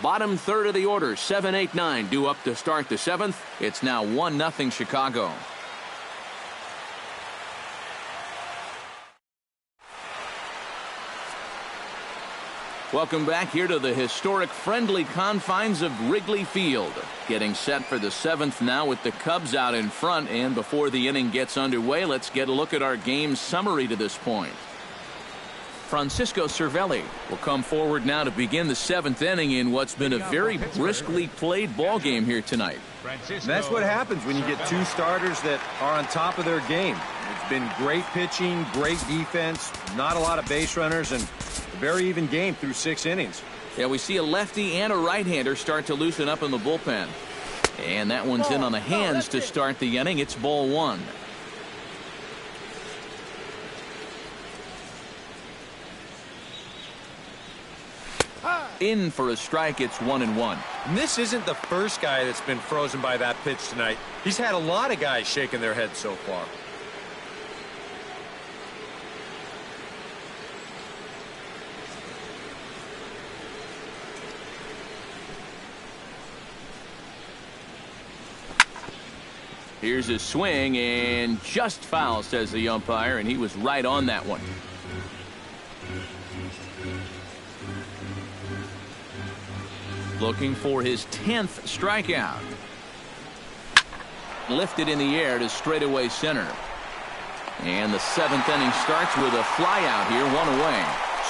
Bottom third of the order, 7, 8, 9 due up to start the 7th. It's now 1-0 Chicago. Welcome back here to the historic friendly confines of Wrigley Field. Getting set for the 7th now with the Cubs out in front, and before the inning gets underway, let's get a look at our game summary to this point. Francisco Cervelli will come forward now to begin the 7th inning in what's been a very briskly played ball game here tonight. That's what happens when you get 2 starters that are on top of their game. It's been great pitching, great defense, not a lot of base runners, and a very even game through 6 innings. Yeah, we see a lefty and a right-hander start to loosen up in the bullpen. And that one's in on the hands to start the inning. It's ball one. In for a strike. It's 1-1. And this isn't the first guy that's been frozen by that pitch tonight. He's had a lot of guys shaking their heads so far. Here's a swing and just foul, says the umpire, and he was right on that one. Looking for his 10th strikeout. Lifted in the air to straightaway center. And the 7th inning starts with a flyout here, 1 away.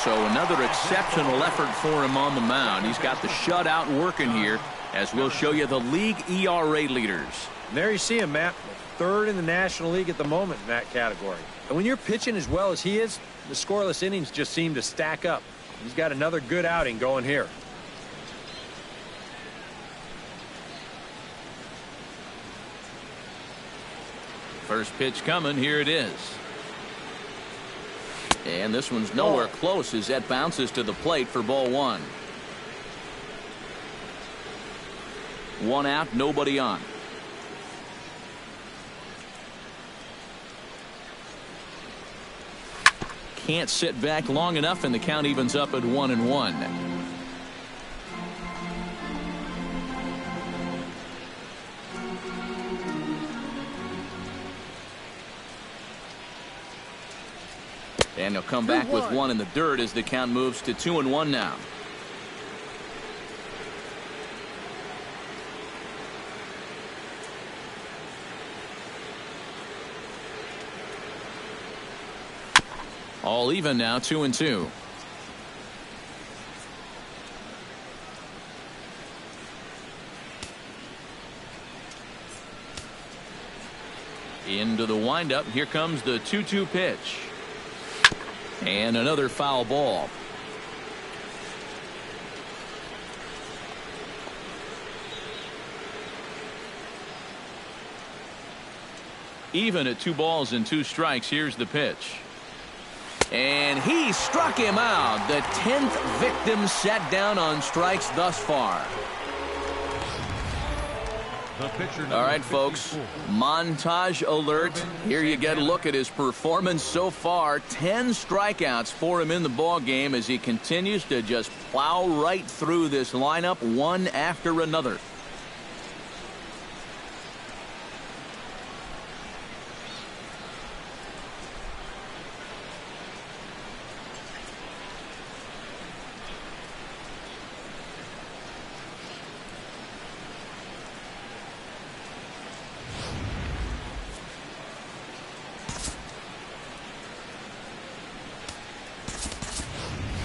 So another exceptional effort for him on the mound. He's got the shutout working here, as we'll show you the league ERA leaders. And there you see him, Matt. 3rd in the National League at the moment in that category. And when you're pitching as well as he is, the scoreless innings just seem to stack up. He's got another good outing going here. First pitch coming. Here it is. And this one's nowhere close as that bounces to the plate for ball one. 1 out, nobody on. Can't sit back long enough, and the count evens up at 1-1. And he'll come back with 1 in the dirt as the count moves to 2-1 now. All even now, 2-2. Into the windup. Here comes the 2-2 pitch. And another foul ball. Even at 2 balls and 2 strikes. Here's the pitch. And he struck him out. The 10th victim set down on strikes thus far. All right, folks, montage alert. Here you get a look at his performance so far. 10 strikeouts for him in the ball game as he continues to just plow right through this lineup one after another.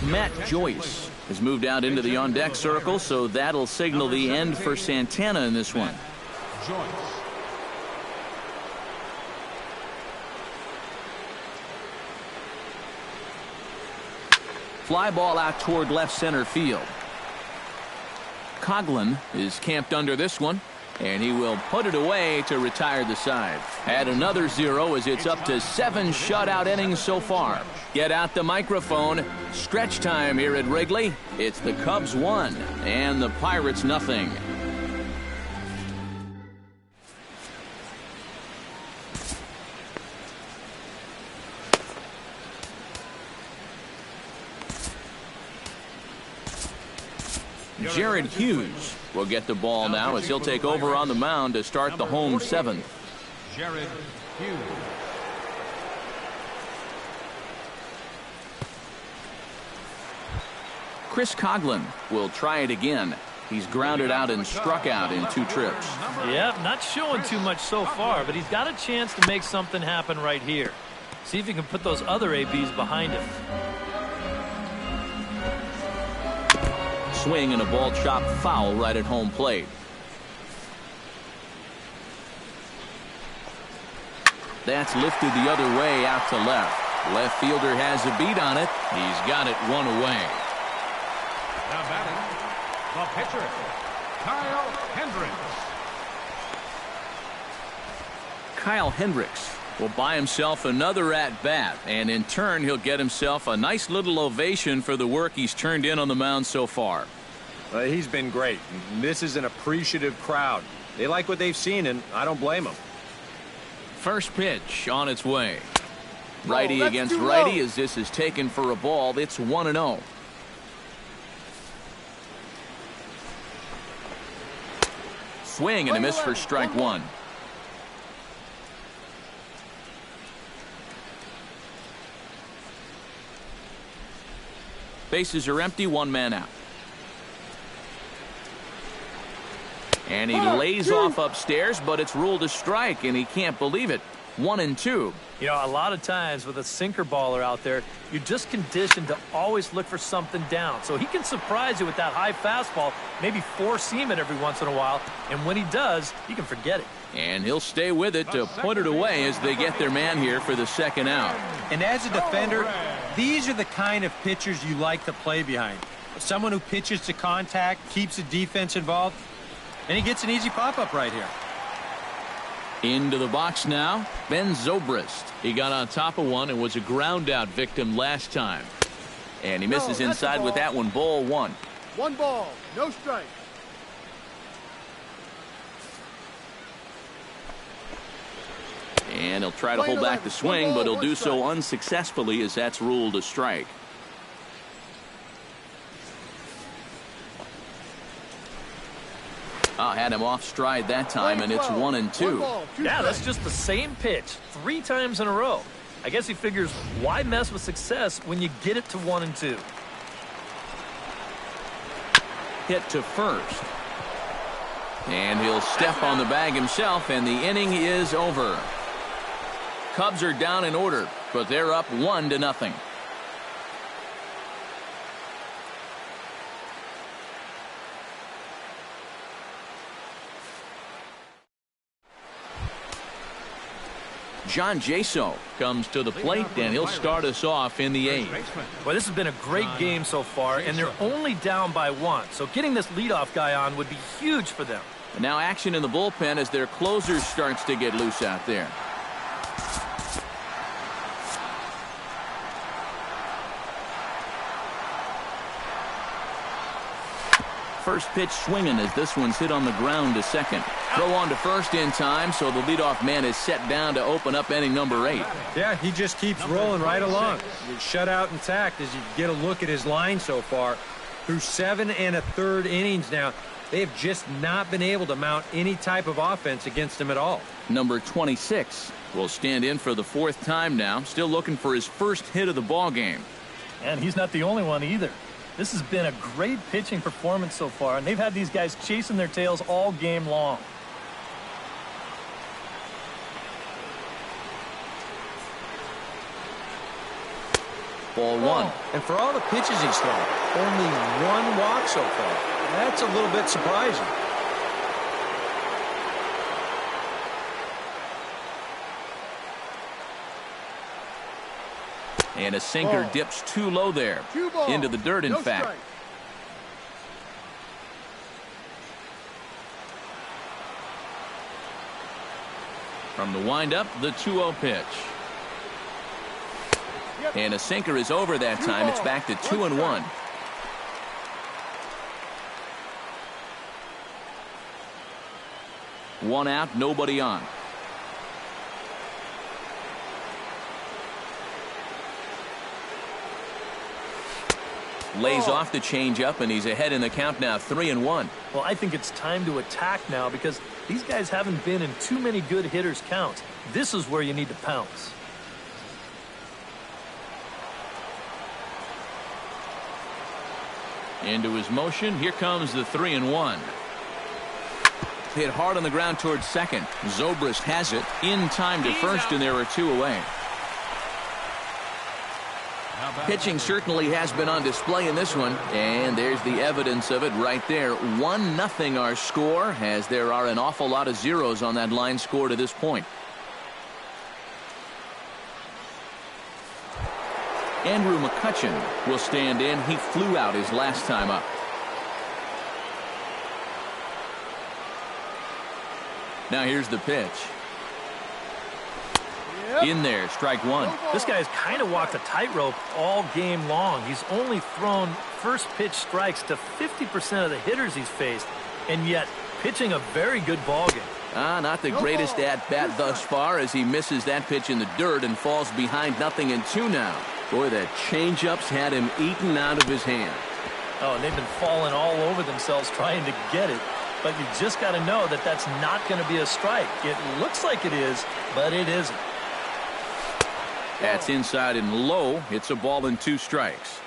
Matt Joyce has moved out into the on-deck circle, so that'll signal the end for Santana in this one. Fly ball out toward left center field. Coughlin is camped under this one, and he will put it away to retire the side. Add another 0 as it's up to 7 shutout innings so far. Get out the microphone. Stretch time here at Wrigley. It's the Cubs 1 and the Pirates nothing. Jared Hughes will get the ball now as he'll take over on the mound to start the home 7th. Jared Hughes. Chris Coughlin will try it again. He's grounded out and struck out in 2 trips. Yeah, not showing too much so far, but he's got a chance to make something happen right here. See if he can put those other ABs behind him. Swing and a ball chopped foul right at home plate. That's lifted the other way out to left. Left fielder has a beat on it. He's got it 1 away. Now batting, the pitcher, Kyle Hendricks. Kyle Hendricks will buy himself another at-bat, and in turn he'll get himself a nice little ovation for the work he's turned in on the mound so far. He's been great. This is an appreciative crowd. They like what they've seen, and I don't blame them. First pitch on its way. Righty that's against too righty low. as this is taken for a ball. It's 1-0. Swing and a miss for strike one. Bases are empty, one man out. And he lays off upstairs, but it's ruled a strike, and he can't believe it. 1-2. You know, a lot of times with a sinker baller out there, you're just conditioned to always look for something down. So he can surprise you with that high fastball, maybe four-seam it every once in a while, and when he does, you can forget it. And he'll stay with it to put it away as they get their man here for the second out. And as a defender, these are the kind of pitchers you like to play behind. Someone who pitches to contact, keeps the defense involved, and he gets an easy pop-up right here. Into the box now, Ben Zobrist. He got on top of one and was a ground-out victim last time. And he misses inside with that one, ball one. 1 ball, no strike. And he'll try to hold back the swing, but he'll do so unsuccessfully as that's ruled a strike. Had him off stride that time, and it's 1-2. Yeah, that's just the same pitch 3 times in a row. I guess he figures, why mess with success when you get it to 1-2? Hit to first. And he'll step on the bag himself, and the inning is over. Cubs are down in order, but they're up 1-0. John Jaso comes to the plate, and he'll start us off in the 8th. Well, this has been a great game so far, and they're only down by 1. So getting this leadoff guy on would be huge for them. And now action in the bullpen as their closer starts to get loose out there. First pitch swinging as this one's hit on the ground to second. Throw on to first in time, so the leadoff man is set down to open up inning number 8. Yeah, he just keeps rolling right along. Shut out intact as you get a look at his line so far. Through 7 1/3 innings now, they have just not been able to mount any type of offense against him at all. Number 26 will stand in for the 4th time now, still looking for his first hit of the ball game. And he's not the only one either. This has been a great pitching performance so far, and they've had these guys chasing their tails all game long. Ball 1. And for all the pitches he's thrown, only 1 walk so far. That's a little bit surprising. And a sinker dips too low there. Into the dirt, in fact. Strike. From the windup, the 2-0 pitch. And a sinker is over that time. It's back to 2-1. One out, nobody on. Lays off the changeup, and he's ahead in the count now, 3-1. Well, I think it's time to attack now because these guys haven't been in too many good hitters' counts. This is where you need to pounce. Into his motion. Here comes the 3-1. Hit hard on the ground towards second. Zobrist has it in time to first, and there are 2 away. Pitching certainly has been on display in this one, and there's the evidence of it right there. 1-0 our score, as there are an awful lot of zeros on that line score to this point. Andrew McCutchen will stand in. He flew out his last time up. Now here's the pitch. In there, strike one. This guy's kind of walked a tightrope all game long. He's only thrown first pitch strikes to 50% of the hitters he's faced, and yet pitching a very good ball game. Not the greatest at-bat thus far as he misses that pitch in the dirt and falls behind 0-2 now. Boy, that changeup's had him eaten out of his hand. Oh, and they've been falling all over themselves trying to get it. But you just got to know that that's not going to be a strike. It looks like it is, but it isn't. That's inside and low. It's a ball and 2 strikes.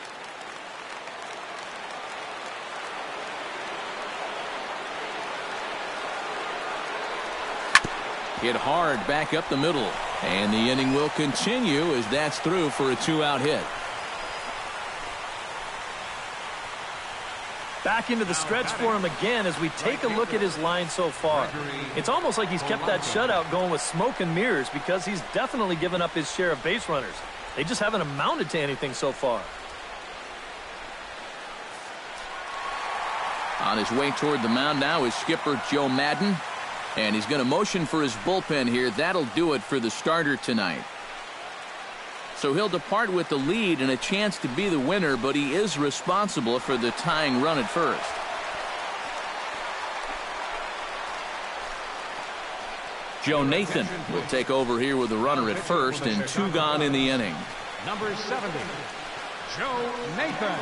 Hit hard back up the middle. And the inning will continue as that's through for a 2-out hit. Back into the stretch for him again as we take a look at his line so far. It's almost like he's kept that shutout going with smoke and mirrors because he's definitely given up his share of base runners. They just haven't amounted to anything so far. On his way toward the mound now is skipper Joe Madden. And he's going to motion for his bullpen here. That'll do it for the starter tonight. So he'll depart with the lead and a chance to be the winner, but he is responsible for the tying run at first. Joe Nathan will take over here with the runner at first and 2 gone in the inning. Number 70, Joe Nathan.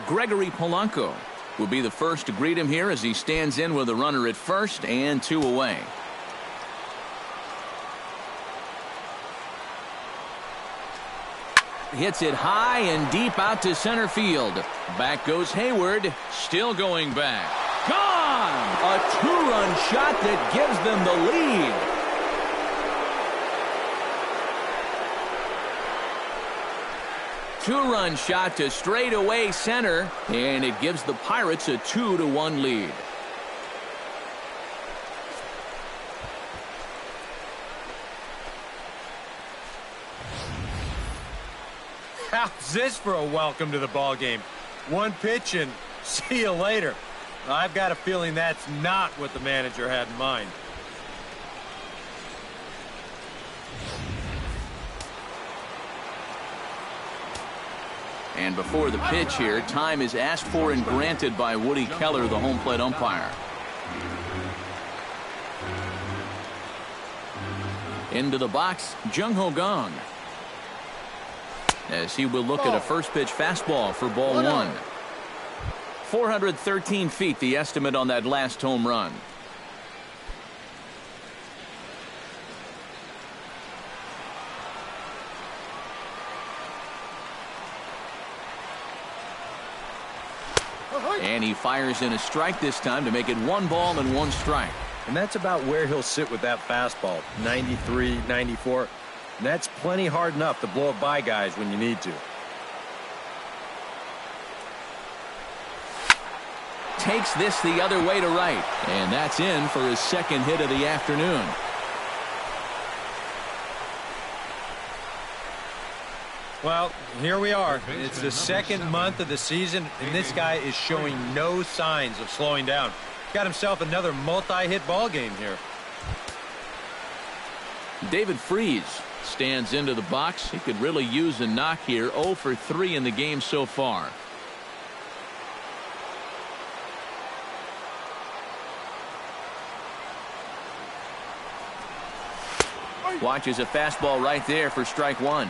Gregory Polanco will be the first to greet him here as he stands in with a runner at first and 2 away. Hits it high and deep out to center field. Back goes Hayward, still going back. Gone! A 2-run shot that gives them the lead. Two-run shot to straightaway center, and it gives the Pirates a 2-1 lead. How's this for a welcome to the ball game? One pitch and see you later. I've got a feeling that's not what the manager had in mind. And before the pitch here, time is asked for and granted by Woody Keller, the home plate umpire. Into the box, Jung-Ho Gong. As he will look at a first pitch fastball for ball 1. 413 feet, the estimate on that last home run. And he fires in a strike this time to make it 1 ball and 1 strike. And that's about where he'll sit with that fastball, 93, 94. And that's plenty hard enough to blow it by guys when you need to. Takes this the other way to right. And that's in for his second hit of the afternoon. Well, here we are. It's the second month of the season, and this guy is showing no signs of slowing down. Got himself another multi-hit ball game here. David Freese stands into the box. He could really use a knock here. 0 for 3 in the game so far. Watches a fastball right there for strike 1.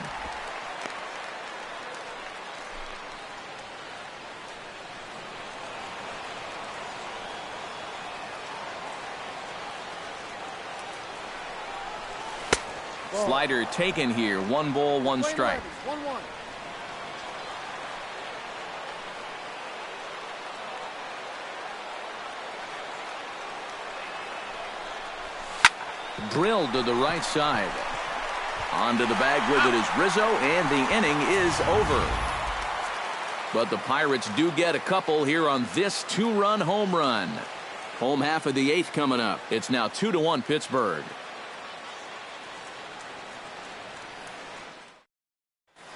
Slider taken here. 1 ball, 1 strike. 1-1. Drilled to the right side. Onto the bag with it is Rizzo, and the inning is over. But the Pirates do get a couple here on this 2-run home run. Home half of the 8th coming up. It's now 2-1 Pittsburgh.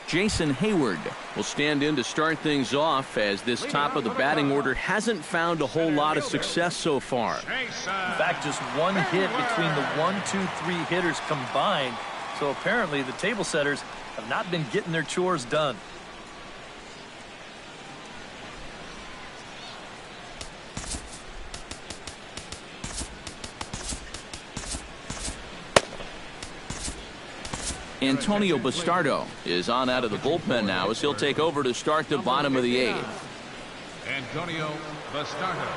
Jason Hayward will stand in to start things off, as this top of the batting order hasn't found a whole lot of success so far. In fact, just one hit between the 1, 2, 3 hitters combined. So apparently the table setters have not been getting their chores done. Antonio Bastardo is on out of the bullpen now, as he'll take over to start the bottom of the 8th. Antonio Bastardo.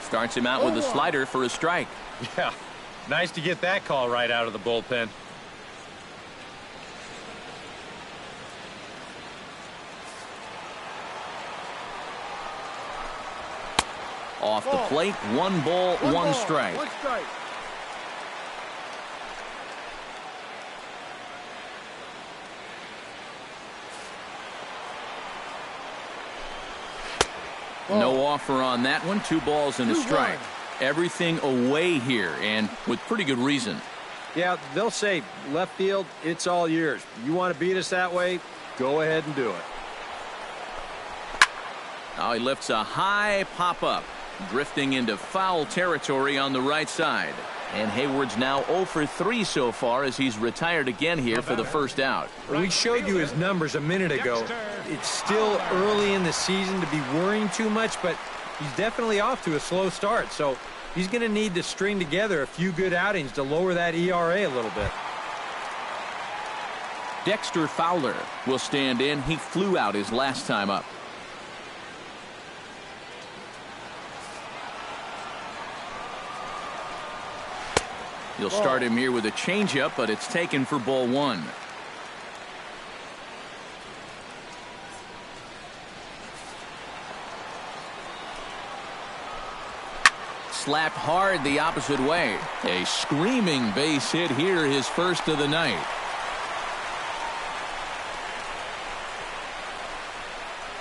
Starts him out with a slider for a strike. Yeah, nice to get that call right out of the bullpen. Off the plate, 1 ball, 1 strike. No offer on that one. 2 balls and a strike. Everything away here, and with pretty good reason. Yeah, they'll say, left field, it's all yours. You want to beat us that way? Go ahead and do it. Now he lifts a high pop-up, drifting into foul territory on the right side. And Hayward's now 0 for 3 so far, as he's retired again here for the first out. We showed you his numbers a minute ago. It's still early in the season to be worrying too much, but he's definitely off to a slow start. So he's going to need to string together a few good outings to lower that ERA a little bit. Dexter Fowler will stand in. He flew out his last time up. He'll start him here with a changeup, but it's taken for ball 1. Slapped hard the opposite way. A screaming base hit here, his first of the night.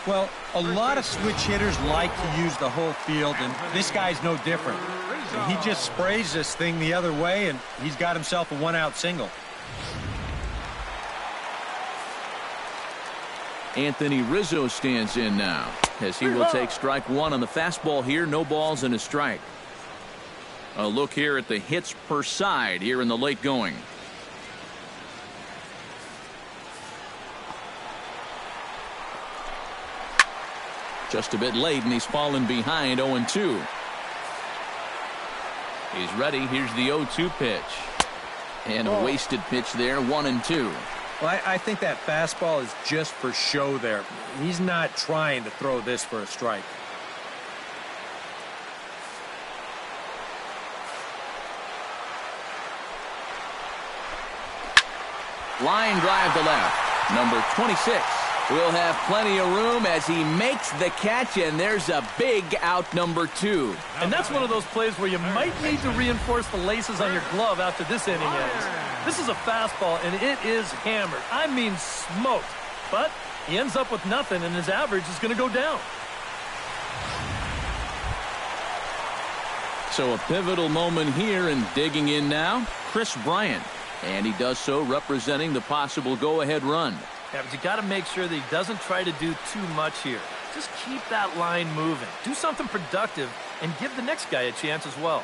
Well, a lot of switch hitters like to use the whole field, and this guy's no different. He just sprays this thing the other way, and he's got himself a 1-out single. Anthony Rizzo stands in now, as he will take strike 1 on the fastball here. No balls and a strike. A look here at the hits per side here in the late going. Just a bit late, and he's fallen behind 0-2. He's ready. Here's the 0-2 pitch. And a wasted pitch there, 1-2. Well, I think that fastball is just for show there. He's not trying to throw this for a strike. Line drive to left. Number 26 will have plenty of room as he makes the catch, and there's a big out, number 2. And that's one of those plays where you might need to reinforce the laces on your glove after this inning ends. This is a fastball, and it is hammered. I mean smoked. But he ends up with nothing, and his average is going to go down. So a pivotal moment here, and digging in now, Chris Bryant. And he does so representing the possible go-ahead run. Yeah, but you got to make sure that he doesn't try to do too much here. Just keep that line moving. Do something productive and give the next guy a chance as well.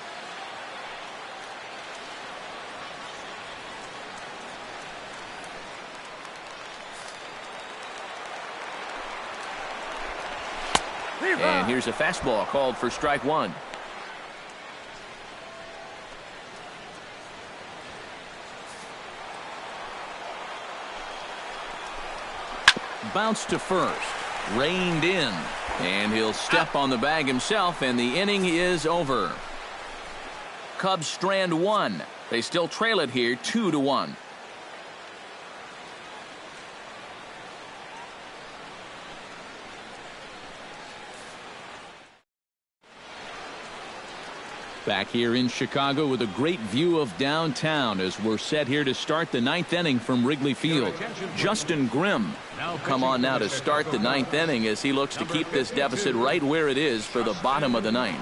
And here's a fastball called for strike 1. Bounce to first, reined in, and he'll step on the bag himself, and the inning is over. Cubs strand 1. They still trail it here 2-1. Back here in Chicago with a great view of downtown as we're set here to start the ninth inning from Wrigley Field. Justin Grimm will come on now to start the ninth inning as he looks to keep this deficit right where it is for the bottom of the ninth.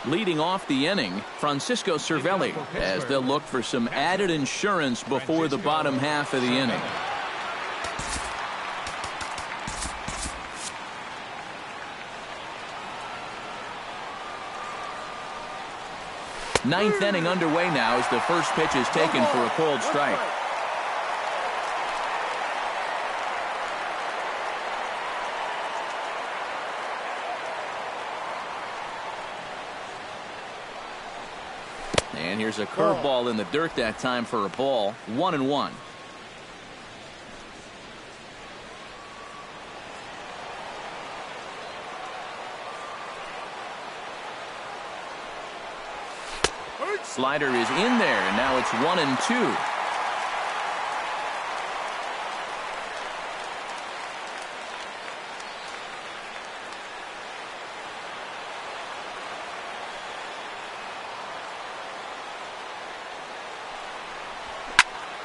Leading off the inning, Francisco Cervelli, as they'll look for some added insurance before the bottom half of the inning. Ninth inning underway now as the first pitch is taken for a called strike. And here's a curveball in the dirt that time for a ball. 1-1. Slider is in there, and now it's 1-2.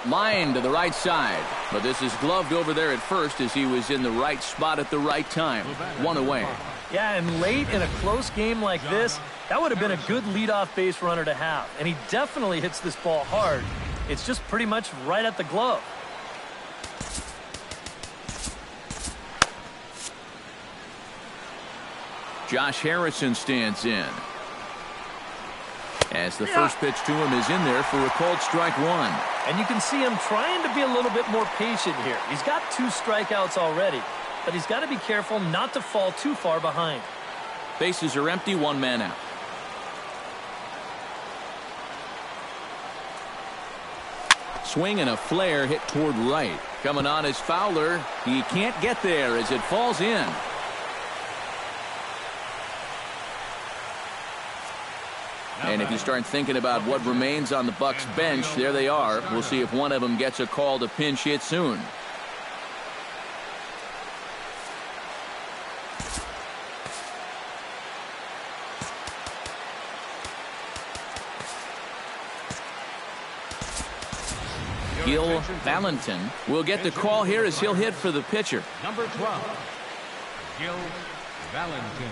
Line to the right side, but this is gloved over there at first as he was in the right spot at the right time. One away. Yeah, and late in a close game like this, that would have been a good leadoff base runner to have. And he definitely hits this ball hard. It's just pretty much right at the glove. Josh Harrison stands in. As the first pitch to him is in there for a called strike one. And you can see him trying to be a little bit more patient here. He's got 2 strikeouts already, but he's got to be careful not to fall too far behind. Bases are empty, 1 man out. Swing and a flare hit toward right. Coming on is Fowler. He can't get there as it falls in. And if you start thinking about what remains on the Bucs bench, there they are. We'll see if one of them gets a call to pinch hit soon. Gil Valentin will get the call here as he'll hit for the pitcher. Number 12, Gil Valentin.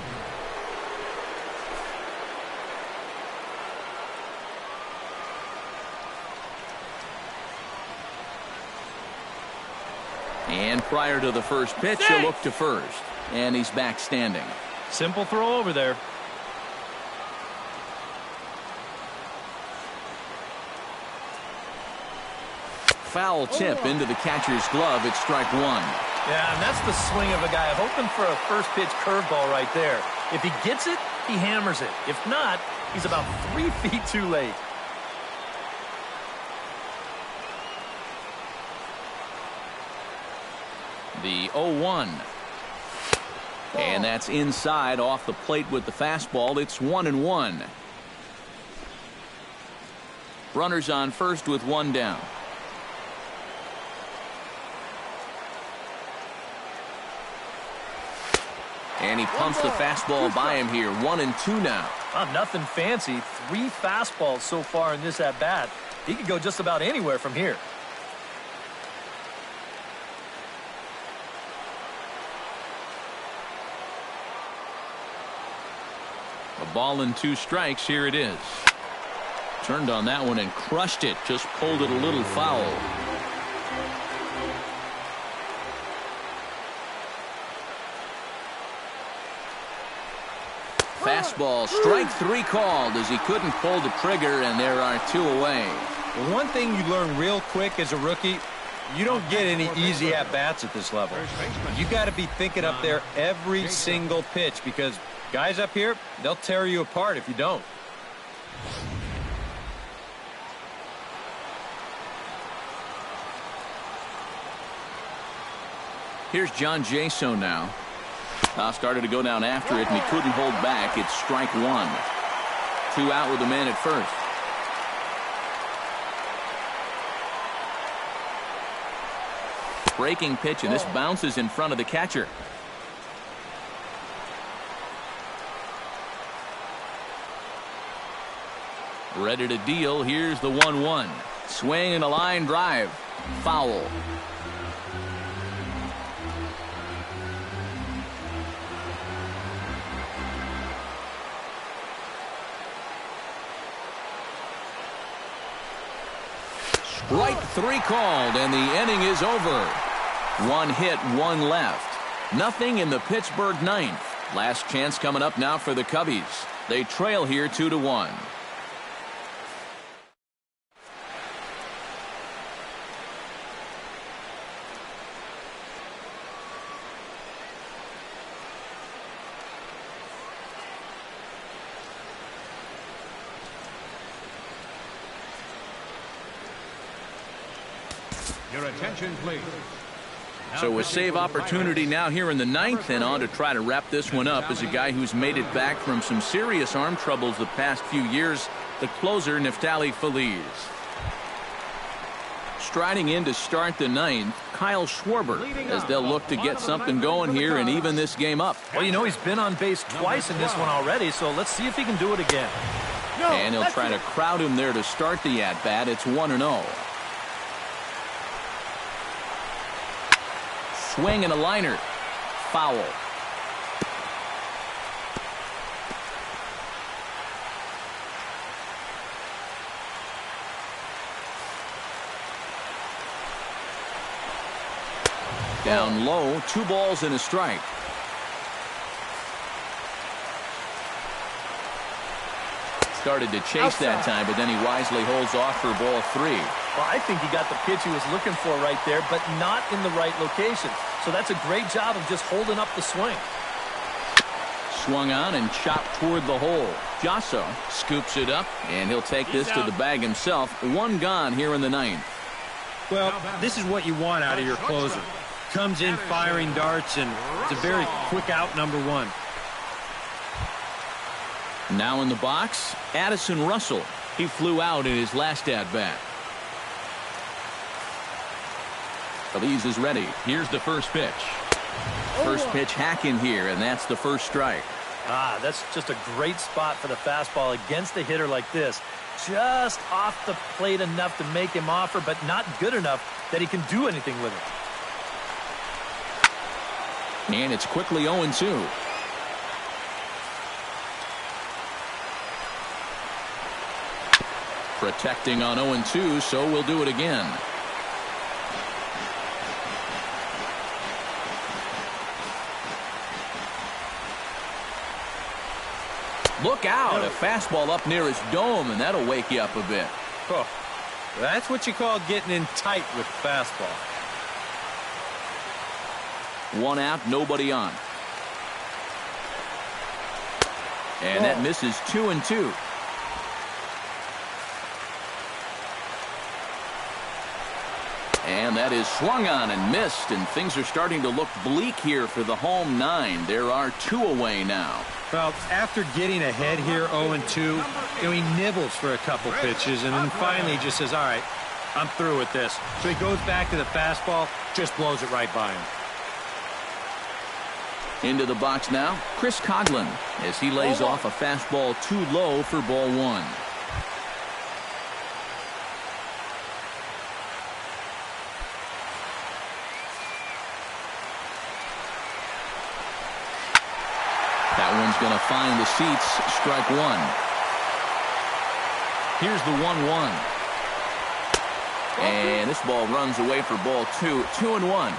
And prior to the first pitch, he'll look to first. And he's back standing. Simple throw over there. Foul tip into the catcher's glove. It's strike one. Yeah, and that's the swing of a guy hoping for a first pitch curveball right there. If he gets it, he hammers it. If not, he's about 3 feet too late. The 0-1. And that's inside off the plate with the fastball. It's 1-1. Runners on first with 1 down. And he pumps the fastball by him here. 1-2 now. Nothing fancy. 3 fastballs so far in this at-bat. He could go just about anywhere from here. A ball and 2 strikes. Here it is. Turned on that one and crushed it. Just pulled it a little foul. Fastball, strike 3 called as he couldn't pull the trigger, and there are 2 away. The one thing you learn real quick as a rookie, you don't get any easy at-bats at this level. You got to be thinking up there every single pitch, because guys up here, they'll tear you apart if you don't. Here's John Jaso now. Started to go down after it, and he couldn't hold back. It's strike 1. 2 out with the man at first. Breaking pitch, and this bounces in front of the catcher. Ready to deal. Here's the 1-1. Swing and a line drive. Foul. Strike 3 called, and the inning is over. 1 hit, 1 left. Nothing in the Pittsburgh ninth. Last chance coming up now for the Cubbies. They trail here 2-1. Your attention, please. So a save opportunity now here in the ninth, and on to try to wrap this one up is a guy who's made it back from some serious arm troubles the past few years, the closer, Neftali Feliz. Striding in to start the ninth, Kyle Schwarber, as they'll look to get something going here and even this game up. Well, you know, he's been on base twice in this one already, so let's see if he can do it again. And he'll try to crowd him there to start the at-bat. It's 1-0. Swing and a liner. Foul. Down low, 2 balls and a strike. Started to chase that time, but then he wisely holds off for ball 3. Well, I think he got the pitch he was looking for right there, but not in the right location. So that's a great job of just holding up the swing. Swung on and chopped toward the hole. Jasso scoops it up, and he'll take this to the bag himself. 1 gone here in the ninth. Well, this is what you want out of your closer. Comes in firing darts, and it's a very quick out number 1. Now in the box, Addison Russell. He flew out in his last at-bat. Feliz is ready. Here's the first pitch. First pitch hacking here, and that's the first strike. That's just a great spot for the fastball against a hitter like this. Just off the plate enough to make him offer, but not good enough that he can do anything with it. And it's quickly 0-2. Protecting on 0-2, so we'll do it again. Look out, a fastball up near his dome, and that'll wake you up a bit. Oh, that's what you call getting in tight with fastball. 1 out, nobody on. And that misses 2-2. And that is swung on and missed, and things are starting to look bleak here for the home 9. There are 2 away now. Well, after getting ahead here 0-2, he nibbles for a couple pitches, and then finally just says, all right, I'm through with this. So he goes back to the fastball, just blows it right by him. Into the box now, Chris Coughlin, as he lays off a fastball too low for ball 1. That one's going to find the seats. Strike 1. Here's the 1-1. And this ball runs away for ball 2. 2-1.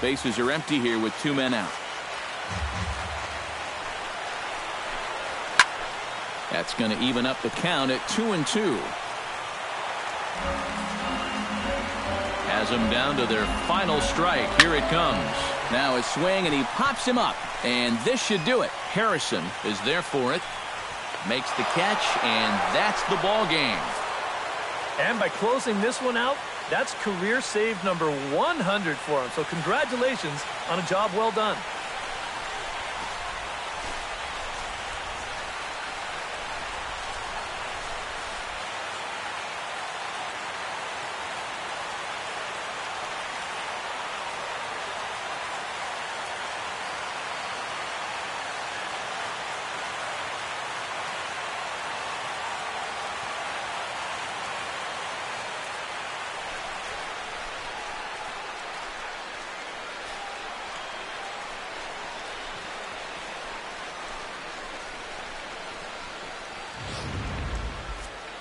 Bases are empty here with 2 men out. That's going to even up the count at 2-2. Has them down to their final strike. Here it comes. Now a swing, and he pops him up. And this should do it. Harrison is there for it. Makes the catch, and that's the ball game. And by closing this one out, that's career save number 100 for him. So congratulations on a job well done.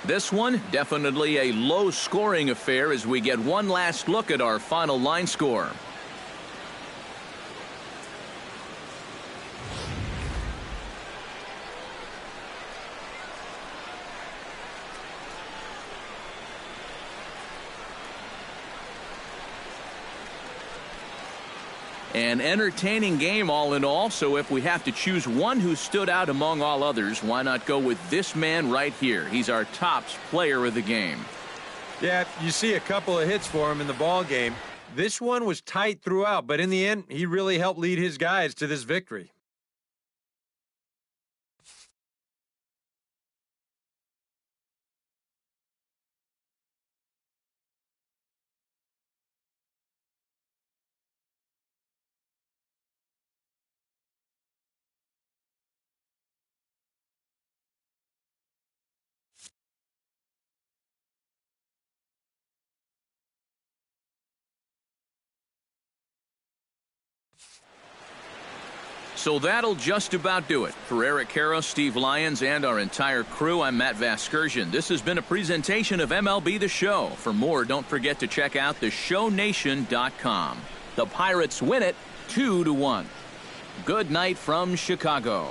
This one, definitely a low-scoring affair as we get one last look at our final line score. An entertaining game all in all, so if we have to choose one who stood out among all others, why not go with this man right here? He's our top player of the game. Yeah, you see a couple of hits for him in the ball game. This one was tight throughout, but in the end, he really helped lead his guys to this victory. So that'll just about do it. For Eric Caro, Steve Lyons, and our entire crew, I'm Matt Vasgersian. This has been a presentation of MLB The Show. For more, don't forget to check out theshownation.com. The Pirates win it 2-1. Good night from Chicago.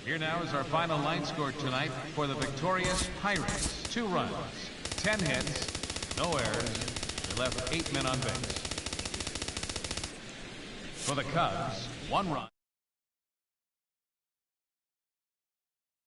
Here now is our final line score tonight for the victorious Pirates. 2 runs, 10 hits, no errors. They left 8 men on base. For the Cubs, 1 run.